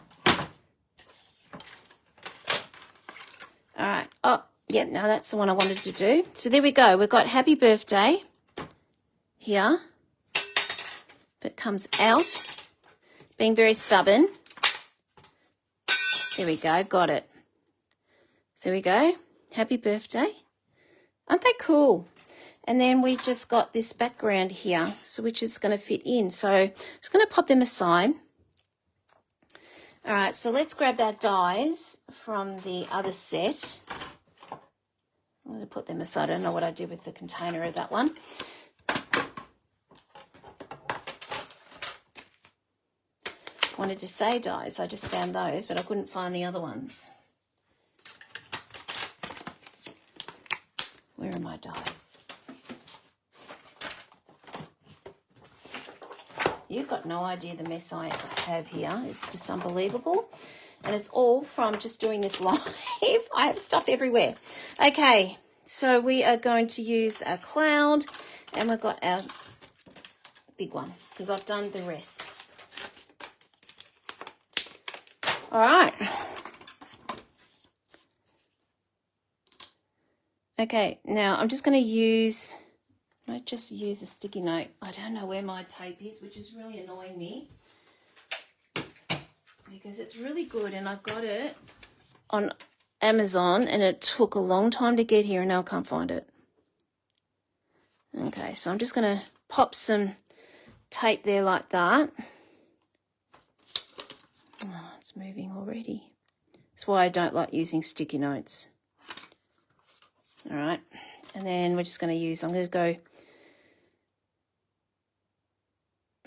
right. Oh, yeah, no, that's the one I wanted to do. So there we go. We've got happy birthday here. If it comes out, being very stubborn. There we go. Got it. So there we go. Happy birthday. Aren't they cool? And then we just got this background here, so which is going to fit in. So I'm just going to pop them aside. All right, so let's grab our dies from the other set. I'm going to put them aside. I don't know what I did with the container of that one. Wanted to say dies. I just found those, but I couldn't find the other ones. Where are my dies? You've got no idea the mess I have here. It's just unbelievable. And it's all from just doing this live. I have stuff everywhere. Okay, so we are going to use our cloud, and we've got our big one because I've done the rest. All right. Okay, now I'm just going to use... I might just use a sticky note. I don't know where my tape is, which is really annoying me because it's really good and I got it on Amazon and it took a long time to get here and now I can't find it. Okay, so I'm just going to pop some tape there like that. Oh, it's moving already. That's why I don't like using sticky notes. All right, and then we're just going to use, I'm going to go...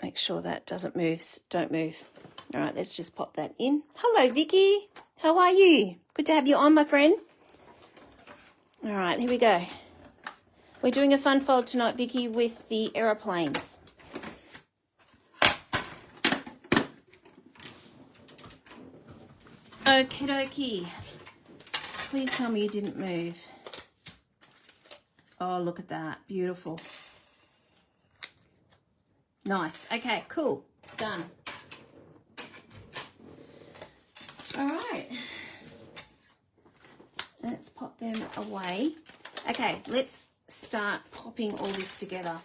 Make sure that doesn't move. Don't move. All right, let's just pop that in. Hello, Vicky. How are you? Good to have you on, my friend. All right, here we go. We're doing a fun fold tonight, Vicky, with the aeroplanes. Okie dokie. Please tell me you didn't move. Oh, look at that. Beautiful. Nice. Okay, cool. Done. All right. Let's pop them away. Okay, let's start popping all this together.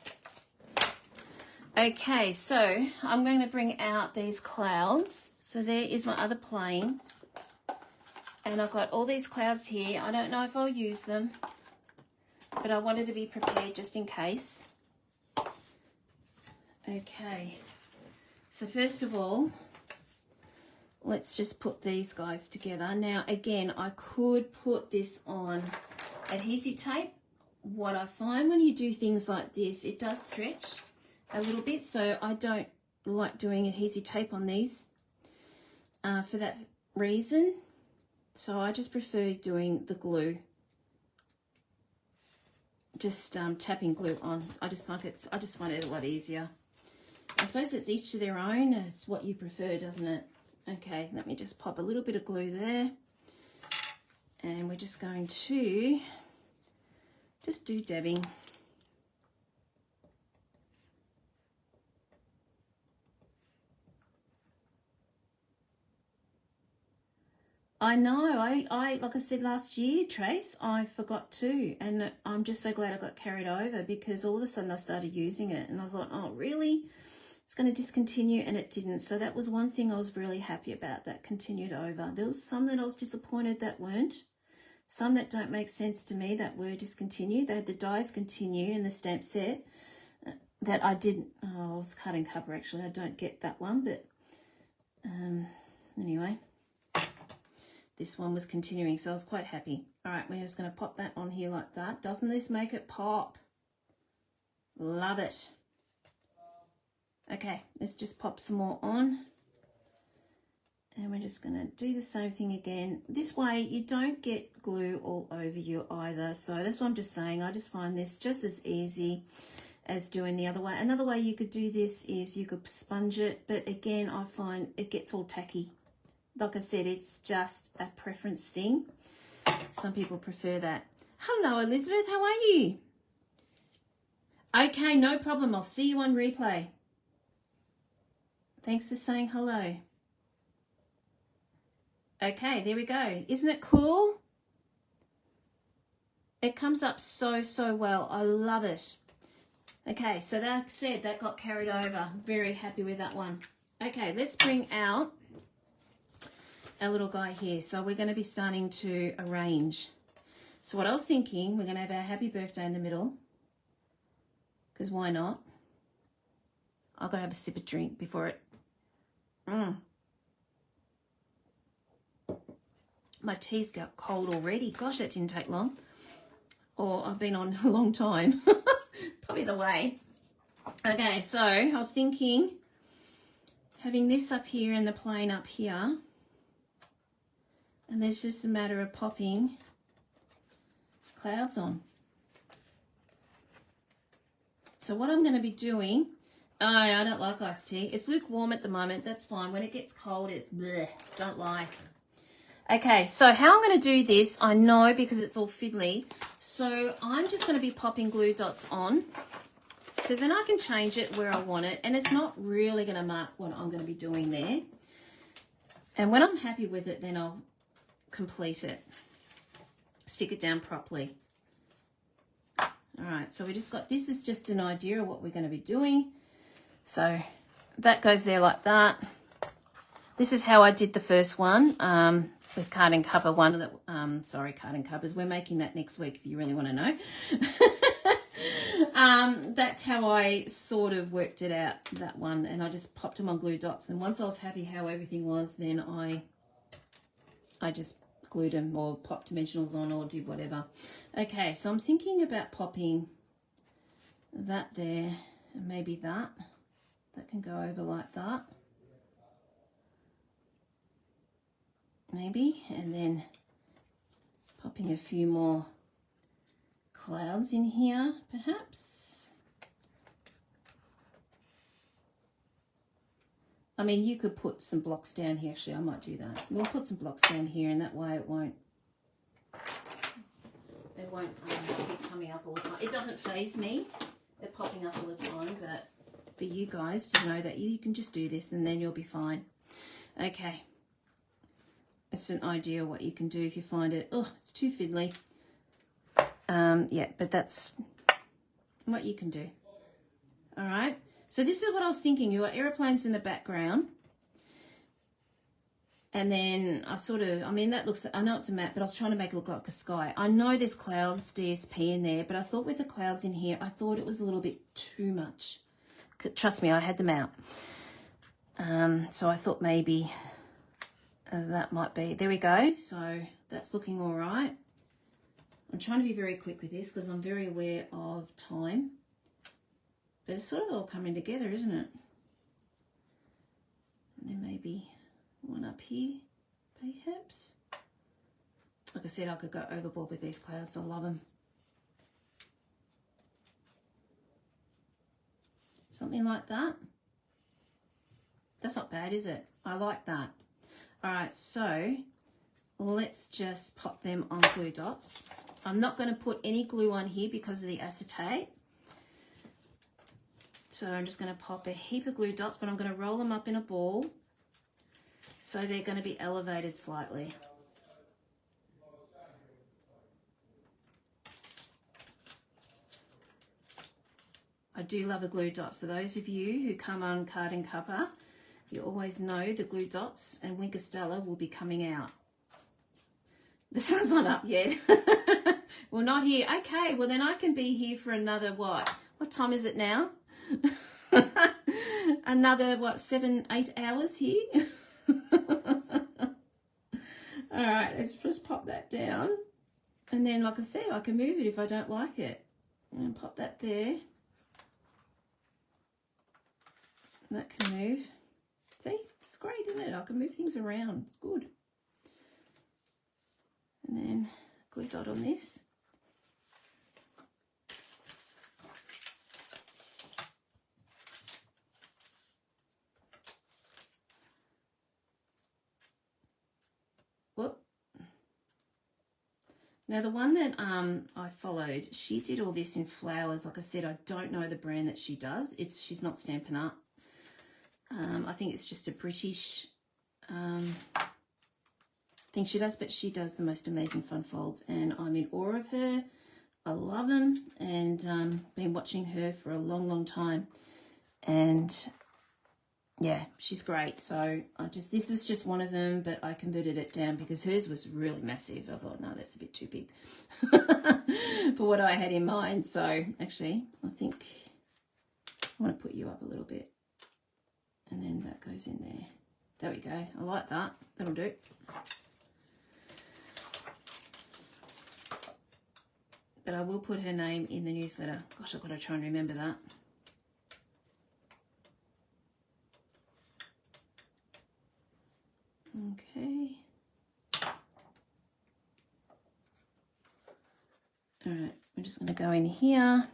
Okay, so I'm going to bring out these clouds. So there is my other plane. And I've got all these clouds here. I don't know if I'll use them, but I wanted to be prepared just in case. Okay, so first of all, let's just put these guys together. Now, again, I could put this on adhesive tape. What I find when you do things like this, it does stretch a little bit, so I don't like doing adhesive tape on these for that reason. So I just prefer doing the glue. Just tapping glue on. I just find it a lot easier. I suppose it's each to their own. It's what you prefer, doesn't it? Okay, let me just pop a little bit of glue there. And we're just going to just do dabbing. I know, I like I said last year, Trace, I forgot to, and I'm just so glad I got carried over, because all of a sudden I started using it and I thought, oh really, it's going to discontinue, and it didn't. So that was one thing I was really happy about, that continued over. There was some that I was disappointed that weren't, some that don't make sense to me that were discontinued. They had the dies continue in the stamp set that I didn't, oh, I was cutting cover actually, I don't get that one, but anyway. This one was continuing, so I was quite happy. All right, we're just going to pop that on here like that. Doesn't this make it pop? Love it. Okay, let's just pop some more on. And we're just going to do the same thing again. This way you don't get glue all over you either. So that's what I'm just saying. I just find this just as easy as doing the other way. Another way you could do this is you could sponge it, but again, I find it gets all tacky. Like I said, it's just a preference thing. Some people prefer that. Hello, Elizabeth. How are you? Okay, no problem. I'll see you on replay. Thanks for saying hello. Okay, there we go. Isn't it cool? It comes up so, so well. I love it. Okay, so that said, that got carried over. Very happy with that one. Okay, let's bring out our little guy here. So we're going to be starting to arrange. So what I was thinking, we're going to have our happy birthday in the middle, because why not? I've got to have a sip of drink before it. My tea's got cold already. Gosh, that didn't take long. Or I've been on a long time. Probably the way. Okay, so I was thinking having this up here and the plane up here. And there's just a matter of popping clouds on. So what I'm going to be doing, I don't like iced tea. It's lukewarm at the moment. That's fine. When it gets cold, it's bleh. Don't lie. Okay, so how I'm going to do this, I know because it's all fiddly. So I'm just going to be popping glue dots on, because then I can change it where I want it. And it's not really going to mark what I'm going to be doing there. And when I'm happy with it, then I'll complete it, stick it down properly. All right, so we just got, this is just an idea of what we're going to be doing. So that goes there like that. This is how I did the first one with card and cover. One of the sorry, card and covers. We're making that next week if you really want to know. That's how I sort of worked it out, that one, and I just popped them on glue dots. And once I was happy how everything was, then I just glued them or popped dimensionals on or did whatever. Okay, so I'm thinking about popping that there, and maybe that can go over like that. Maybe, and then popping a few more clouds in here, perhaps. I mean, you could put some blocks down here. Actually, I might do that. We'll put some blocks down here, and that way it won't keep coming up all the time. It doesn't faze me, they're popping up all the time, but for you guys to know that you can just do this and then you'll be fine. Okay. It's an idea what you can do if you find it, oh, it's too fiddly. Yeah, but that's what you can do. All right. So this is what I was thinking. You got airplanes in the background. And then I mean, that looks, I know it's a map, but I was trying to make it look like a sky. I know there's clouds, DSP in there, but I thought with the clouds in here, I thought it was a little bit too much. Trust me, I had them out. So I thought maybe that might be, there we go. So that's looking all right. I'm trying to be very quick with this because I'm very aware of time. But it's sort of all coming together, isn't it? And then maybe one up here, perhaps. Like I said, I could go overboard with these clouds. I love them. Something like that. That's not bad, is it? I like that. All right, so let's just pop them on glue dots. I'm not going to put any glue on here because of the acetate. So I'm just going to pop a heap of glue dots, but I'm going to roll them up in a ball so they're going to be elevated slightly. I do love a glue dot. So those of you who come on Card and Cuppa, you always know the glue dots and Winker Stella will be coming out. The sun's not up yet. Well, not here. Okay, well then I can be here for another what? What time is it now? Another what, 7-8 hours here? All right, let's just pop that down. And then, like I said, I can move it if I don't like it. And pop that there. That can move. See, it's great, isn't it? I can move things around. It's good. And then glue dot on this. Whoop. Now the one that I followed, she did all this in flowers. Like I said, I don't know the brand that she does. She's not Stampin' Up. I think it's just a British thing she does, but she does the most amazing fun folds, and I'm in awe of her. I love them, and been watching her for a long time, and yeah, she's great. So this is just one of them, but I converted it down because hers was really massive. I thought, no, that's a bit too big for what I had in mind. So actually, I think I want to put you up a little bit, and then that goes in there. There we go. I like that. That'll do. But I will put her name in the newsletter. Gosh, I've got to try and remember that. Okay. All right, I'm just going to go in here.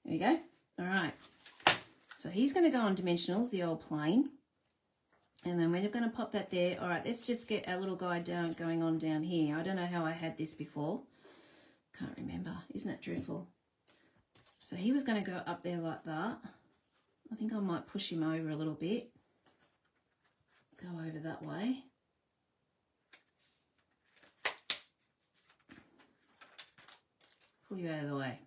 There we go. All right. So he's going to go on dimensionals, the old plane. And then we're going to pop that there. All right, let's just get our little guy going on down here. I don't know how I had this before. Can't remember. Isn't that dreadful? So he was going to go up there like that. I think I might push him over a little bit. Go over that way. Pull you out of the way.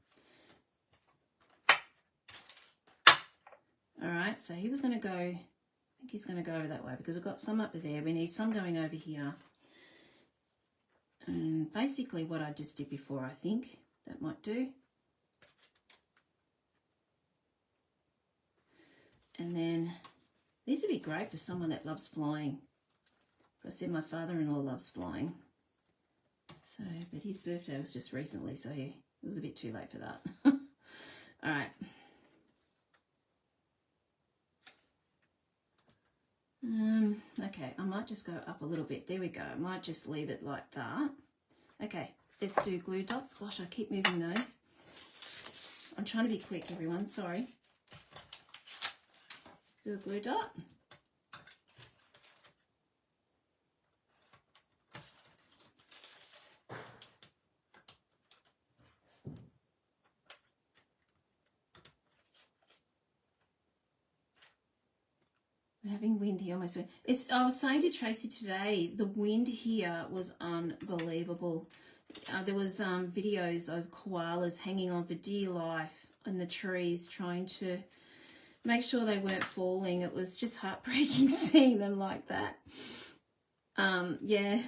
All right, so he was going to go, I think he's going to go over that way because we've got some up there. We need some going over here. And basically what I just did before, I think that might do. And then these would be great for someone that loves flying. Like I said, my father-in-law loves flying. So, but his birthday was just recently, so it was a bit too late for that. All right. Okay, I might just go up a little bit. There we go. I might just leave it like that. Okay, let's do glue dots. Gosh, I keep moving those. I'm trying to be quick, everyone. Sorry. Do a glue dot. We're having wind here almost. I was saying to Tracy today, the wind here was unbelievable. There was videos of koalas hanging on for dear life in the trees, trying to make sure they weren't falling. It was just heartbreaking seeing them like that. Yeah.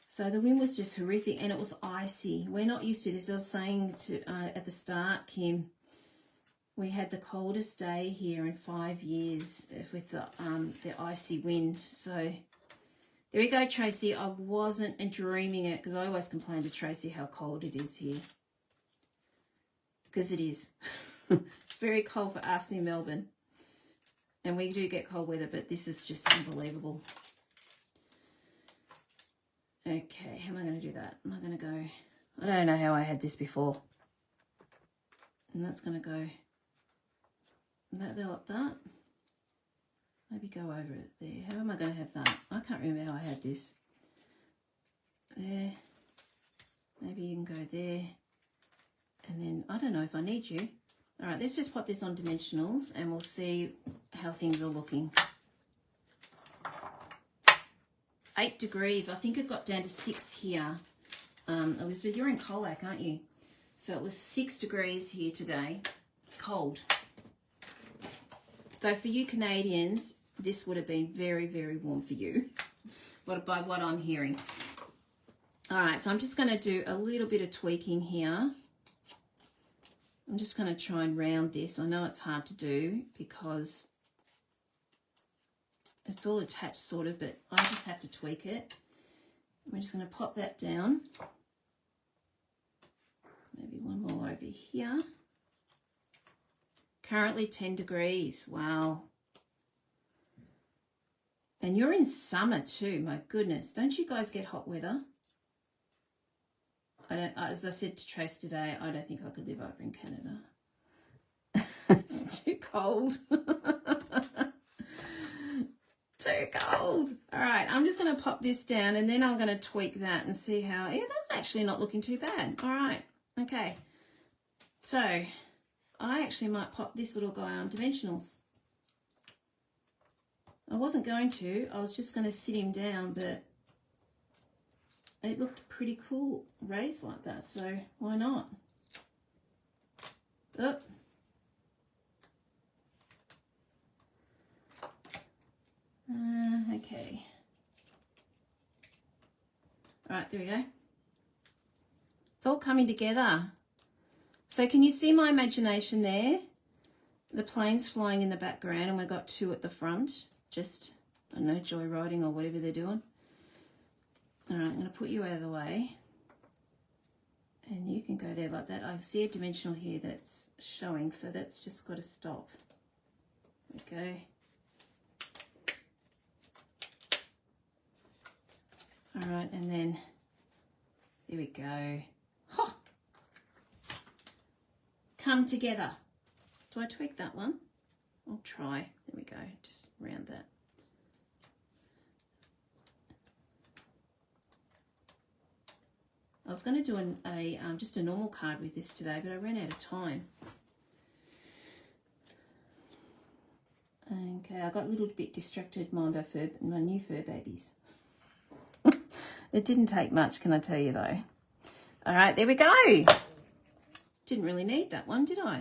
So the wind was just horrific, and it was icy. We're not used to this. I was saying to at the start, Kim, we had the coldest day here in 5 years with the icy wind. So there we go, Tracy. I wasn't dreaming it, because I always complain to Tracy how cold it is here. Because it is. It's very cold for us in Melbourne. And we do get cold weather, but this is just unbelievable. Okay, how am I going to do that? Am I going to go... I don't know how I had this before. And that's going to go that like that. Maybe go over it there. How am I going to have that? I can't remember how I had this. There. Maybe you can go there. And then, I don't know if I need you. All right, let's just pop this on dimensionals and we'll see how things are looking. 8 degrees. I think it got down to 6 here. Elizabeth, you're in Colac, aren't you? So it was 6 degrees here today. Cold. Though for you Canadians, this would have been very, very warm for you, by what I'm hearing. All right, so I'm just going to do a little bit of tweaking here. I'm just going to try and round this. I know it's hard to do because it's all attached sort of, but I just have to tweak it. We're just going to pop that down. Maybe one more over here. Currently 10 degrees. Wow. And you're in summer too. My goodness. Don't you guys get hot weather? As I said to Trace today, I don't think I could live over in Canada. It's too cold. Too cold. All right, I'm just going to pop this down and then I'm going to tweak that and see how, yeah, that's actually not looking too bad. All right, okay. So I actually might pop this little guy on dimensionals. I wasn't going to, I was just going to sit him down, but it looked pretty cool raised like that, so why not? Oh. Okay. All right, there we go. It's all coming together. So can you see my imagination there? The planes flying in the background and we've got 2 at the front. Just, I don't know, joyriding or whatever they're doing. All right, I'm going to put you out of the way. And you can go there like that. I see a dimensional here that's showing, so that's just got to stop. There we go. All right, and then there we go. Oh! Come together. Do I tweak that one? I'll try. There we go. Just round that. I was going to do just a normal card with this today, but I ran out of time. Okay, I got a little bit distracted by my new fur babies. It didn't take much, can I tell you, though. All right, there we go. Didn't really need that one, did I?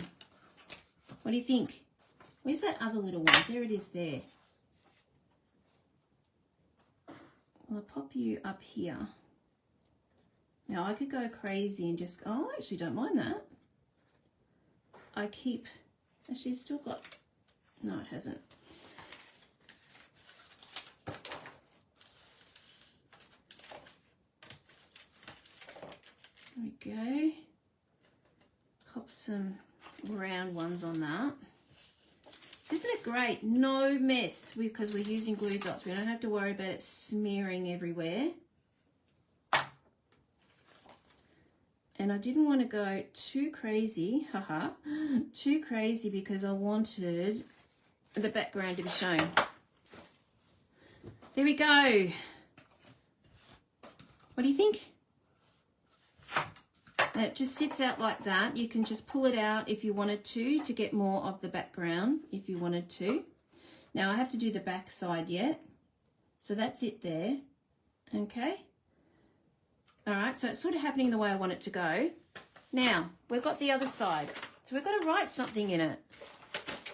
What do you think? Where's that other little one? There it is there. Well, I'll pop you up here. Now, I could go crazy and just... Oh, I actually don't mind that. Actually, it's still got... No, it hasn't. There we go. Pop some round ones on that. So isn't it great? No mess because we're using glue dots. We don't have to worry about it smearing everywhere. And I didn't want to go too crazy, too crazy because I wanted the background to be shown. There we go. What do you think? And it just sits out like that. You can just pull it out if you wanted to get more of the background, if you wanted to. Now I have to do the back side yet. So that's it there. Okay. All right, so it's sort of happening the way I want it to go. Now, we've got the other side. So we've got to write something in it.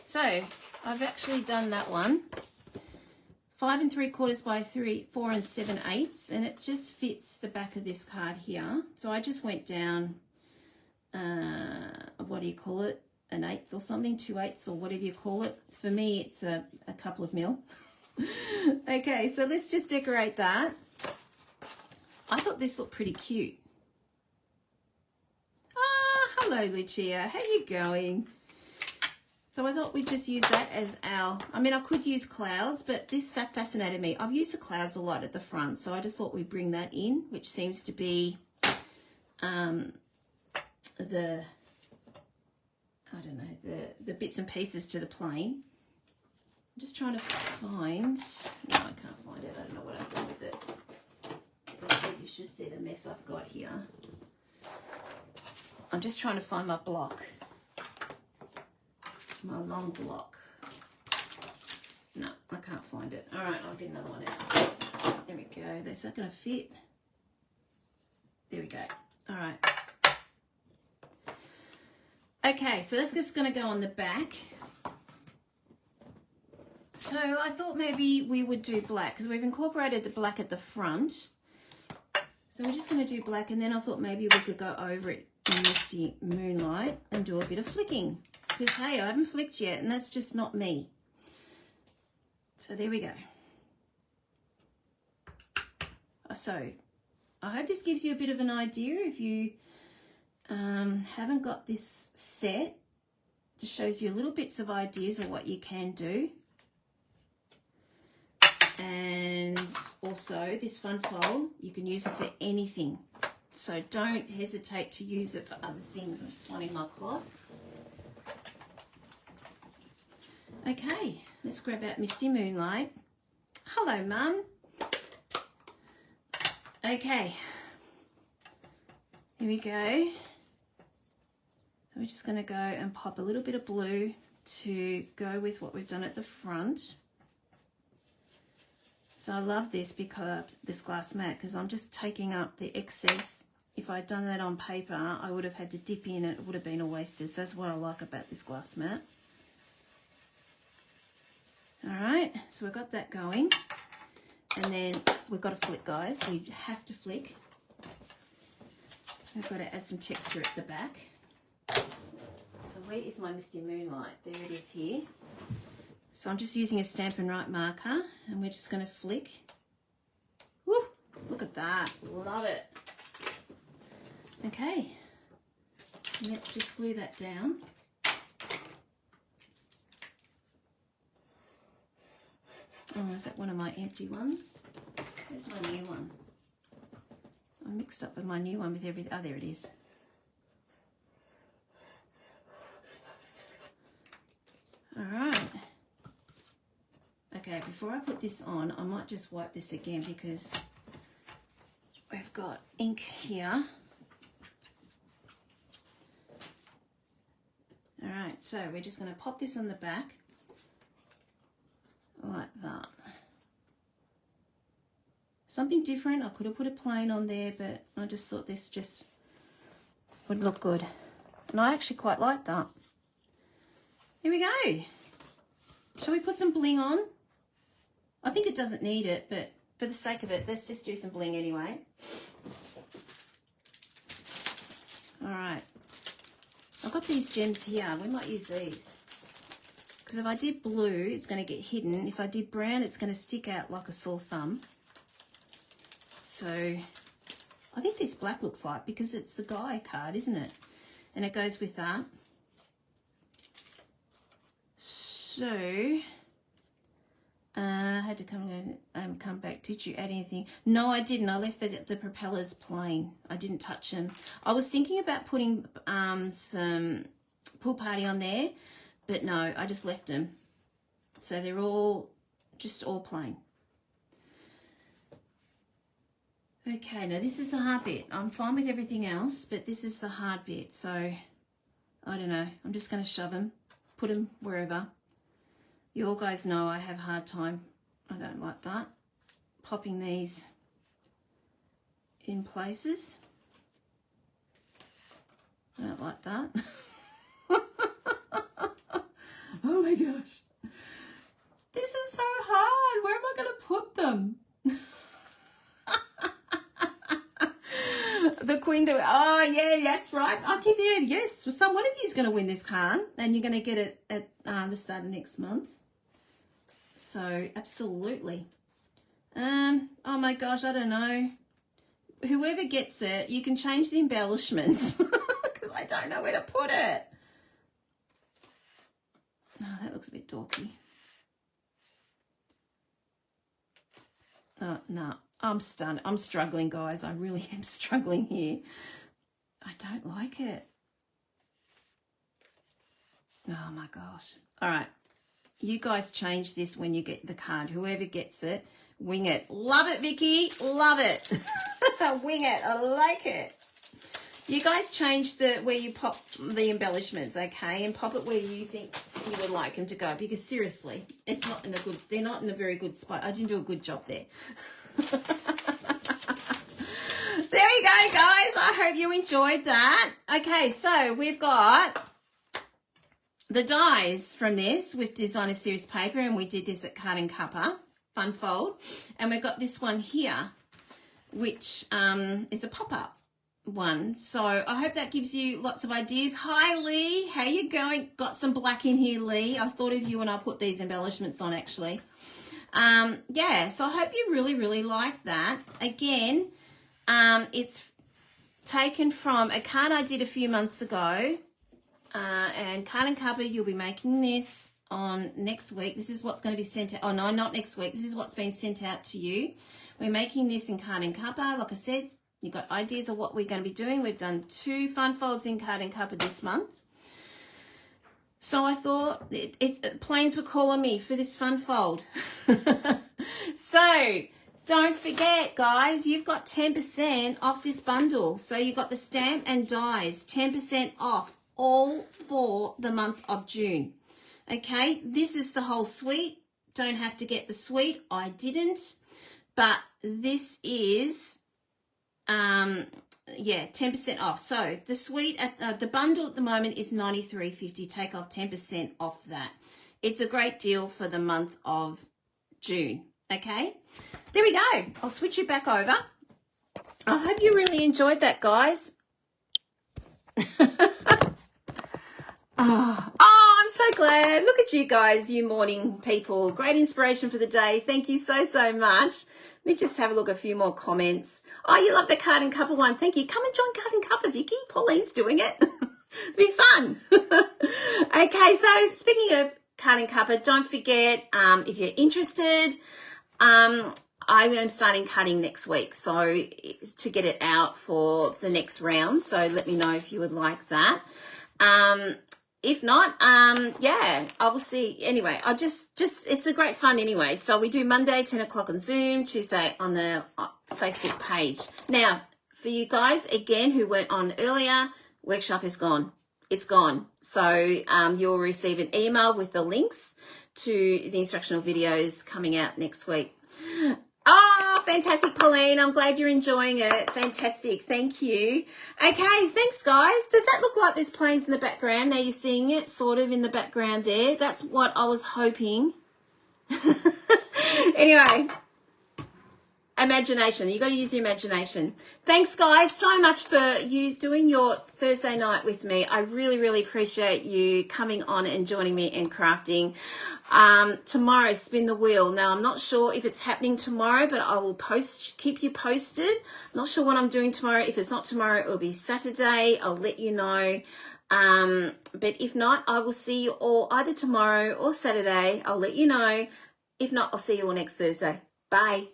So I've actually done that one. 5 3/4 by 4 7/8, and it just fits the back of this card here. So I just went down, what do you call it? An 1/8 or something, 2/8 or whatever you call it. For me, it's a couple of mil. Okay, so let's just decorate that. I thought this looked pretty cute. Ah, hello, Lucia. How you going? So I thought we'd just use that as our... I mean, I could use clouds, but this fascinated me. I've used the clouds a lot at the front, so I just thought we'd bring that in, which seems to be I don't know, the bits and pieces to the plane. I'm just trying to find, no, I can't find it. I don't know what I've done with it. You should see the mess I've got here. I'm just trying to find my block. My long block. No, I can't find it. All right, I'll get another one out. There we go. Is that going to fit? There we go. All right. Okay, so that's just going to go on the back. So I thought maybe we would do black because we've incorporated the black at the front. So we're just going to do black, and then I thought maybe we could go over it in Misty Moonlight and do a bit of flicking. Because, hey, I haven't flicked yet, and that's just not me. So there we go. So I hope this gives you a bit of an idea. If you haven't got this set, just shows you little bits of ideas of what you can do. And also this fun fold, you can use it for anything. So don't hesitate to use it for other things. I'm just finding my cloth. Okay, let's grab out Misty Moonlight. Hello, Mum. Okay, here we go. So we're just going to go and pop a little bit of blue to go with what we've done at the front. So I love this because this glass mat, because I'm just taking up the excess. If I'd done that on paper, I would have had to dip in and it would have been a wasted. So that's what I like about this glass mat. All right, so we've got that going. And then we've got to flick, guys. We have to flick. I've got to add some texture at the back. So where is my Misty Moonlight? There it is here. So I'm just using a Stampin' Right marker, and we're just going to flick. Woo! Look at that. Love it. Okay. Let's just glue that down. Oh, is that one of my empty ones? Where's my new one? I mixed up with my new one with everything. Oh, there it is. All right. Okay, before I put this on, I might just wipe this again because we've got ink here. All right, so we're just going to pop this on the back like that. Something different. I could have put a plain on there, but I just thought this just would look good. And I actually quite like that. Here we go. Shall we put some bling on? I think it doesn't need it, but for the sake of it, let's just do some bling anyway. All right. I've got these gems here. We might use these. Because if I did blue, it's going to get hidden. If I did brown, it's going to stick out like a sore thumb. So I think this black looks like, because it's the guy card, isn't it? And it goes with that. So I had to come back. Did you add anything? No, I didn't. I left the propellers plain. I didn't touch them. I was thinking about putting some Pool Party on there, but no, I just left them. So they're all plain. Okay, now this is the hard bit. I'm fine with everything else, but this is the hard bit. So I don't know. I'm just going to shove them, put them wherever. You all guys know I have a hard time. I don't like that. Popping these in places. I don't like that. Oh my gosh. This is so hard. Where am I going to put them? The Queen do it. Oh, yeah, that's right. I'll give you, yes. So one of you is going to win this card, and you're going to get it at the start of next month. So, absolutely. Oh my gosh, I don't know. Whoever gets it, you can change the embellishments because I don't know where to put it. Oh, that looks a bit dorky. Oh, no, I'm stunned. I'm struggling, guys. I really am struggling here. I don't like it. Oh my gosh. All right. You guys change this when you get the card. Whoever gets it, wing it. Love it, Vicky. Love it. Wing it. I like it. You guys change where you pop the embellishments, okay? And pop it where you think you would like them to go. Because seriously, they're not in a very good spot. I didn't do a good job there. There you go, guys. I hope you enjoyed that. Okay, so we've got the dies from this with Designer Series paper, and we did this at Card and Cuppa, Fun Fold. And we've got this one here, which is a pop-up one. So I hope that gives you lots of ideas. Hi, Lee. How you going? Got some black in here, Lee. I thought of you when I put these embellishments on, actually. Yeah, so I hope you really, really like that. Again, it's taken from a card I did a few months ago. And Card and Cuppa, you'll be making this on next week. This is what's going to be sent out. Oh, no, not next week. This is what's been sent out to you. We're making this in Card and Cuppa. Like I said, you've got ideas of what we're going to be doing. We've done 2 fun folds in Card and Cuppa this month. So I thought planes were calling me for this fun fold. So don't forget, guys, you've got 10% off this bundle. So you've got the stamp and dies, 10% off. All for the month of June. Okay, this is the whole suite. Don't have to get the suite. I didn't, but this is 10% off. So the suite at the bundle at the moment is $93.50. Take off 10% off that. It's a great deal for the month of June. Okay, there we go. I'll switch it back over. I hope you really enjoyed that, guys. Oh, I'm so glad. Look at you guys, you morning people. Great inspiration for the day. Thank you so, so much. Let me just have a look at a few more comments. Oh, you love the Card and Cuppa one. Thank you. Come and join Card and Cuppa, Vicky. Pauline's doing it. It'll be fun. Okay, so speaking of Card and Cuppa, don't forget, if you're interested, I am starting cutting next week, so to get it out for the next round. So let me know if you would like that. If not, yeah, I will see. Anyway, I just it's a great fun anyway. So we do Monday, 10 o'clock on Zoom, Tuesday on the Facebook page. Now, for you guys, again, who weren't on earlier, workshop is gone. It's gone. So you'll receive an email with the links to the instructional videos coming out next week. Oh, fantastic, Pauline. I'm glad you're enjoying it. Fantastic. Thank you. Okay, thanks, guys. Does that look like there's planes in the background? Now you're seeing it sort of in the background there. That's what I was hoping. Anyway, imagination. You got to use your imagination. Thanks, guys, so much for you doing your Thursday night with me. I really, really appreciate you coming on and joining me in crafting. Tomorrow, spin the wheel. Now, I'm not sure if it's happening tomorrow, but I will keep you posted. I'm not sure what I'm doing tomorrow. If it's not tomorrow, it will be Saturday. I'll let you know. But if not, I will see you all either tomorrow or Saturday. I'll let you know. If not, I'll see you all next Thursday. Bye.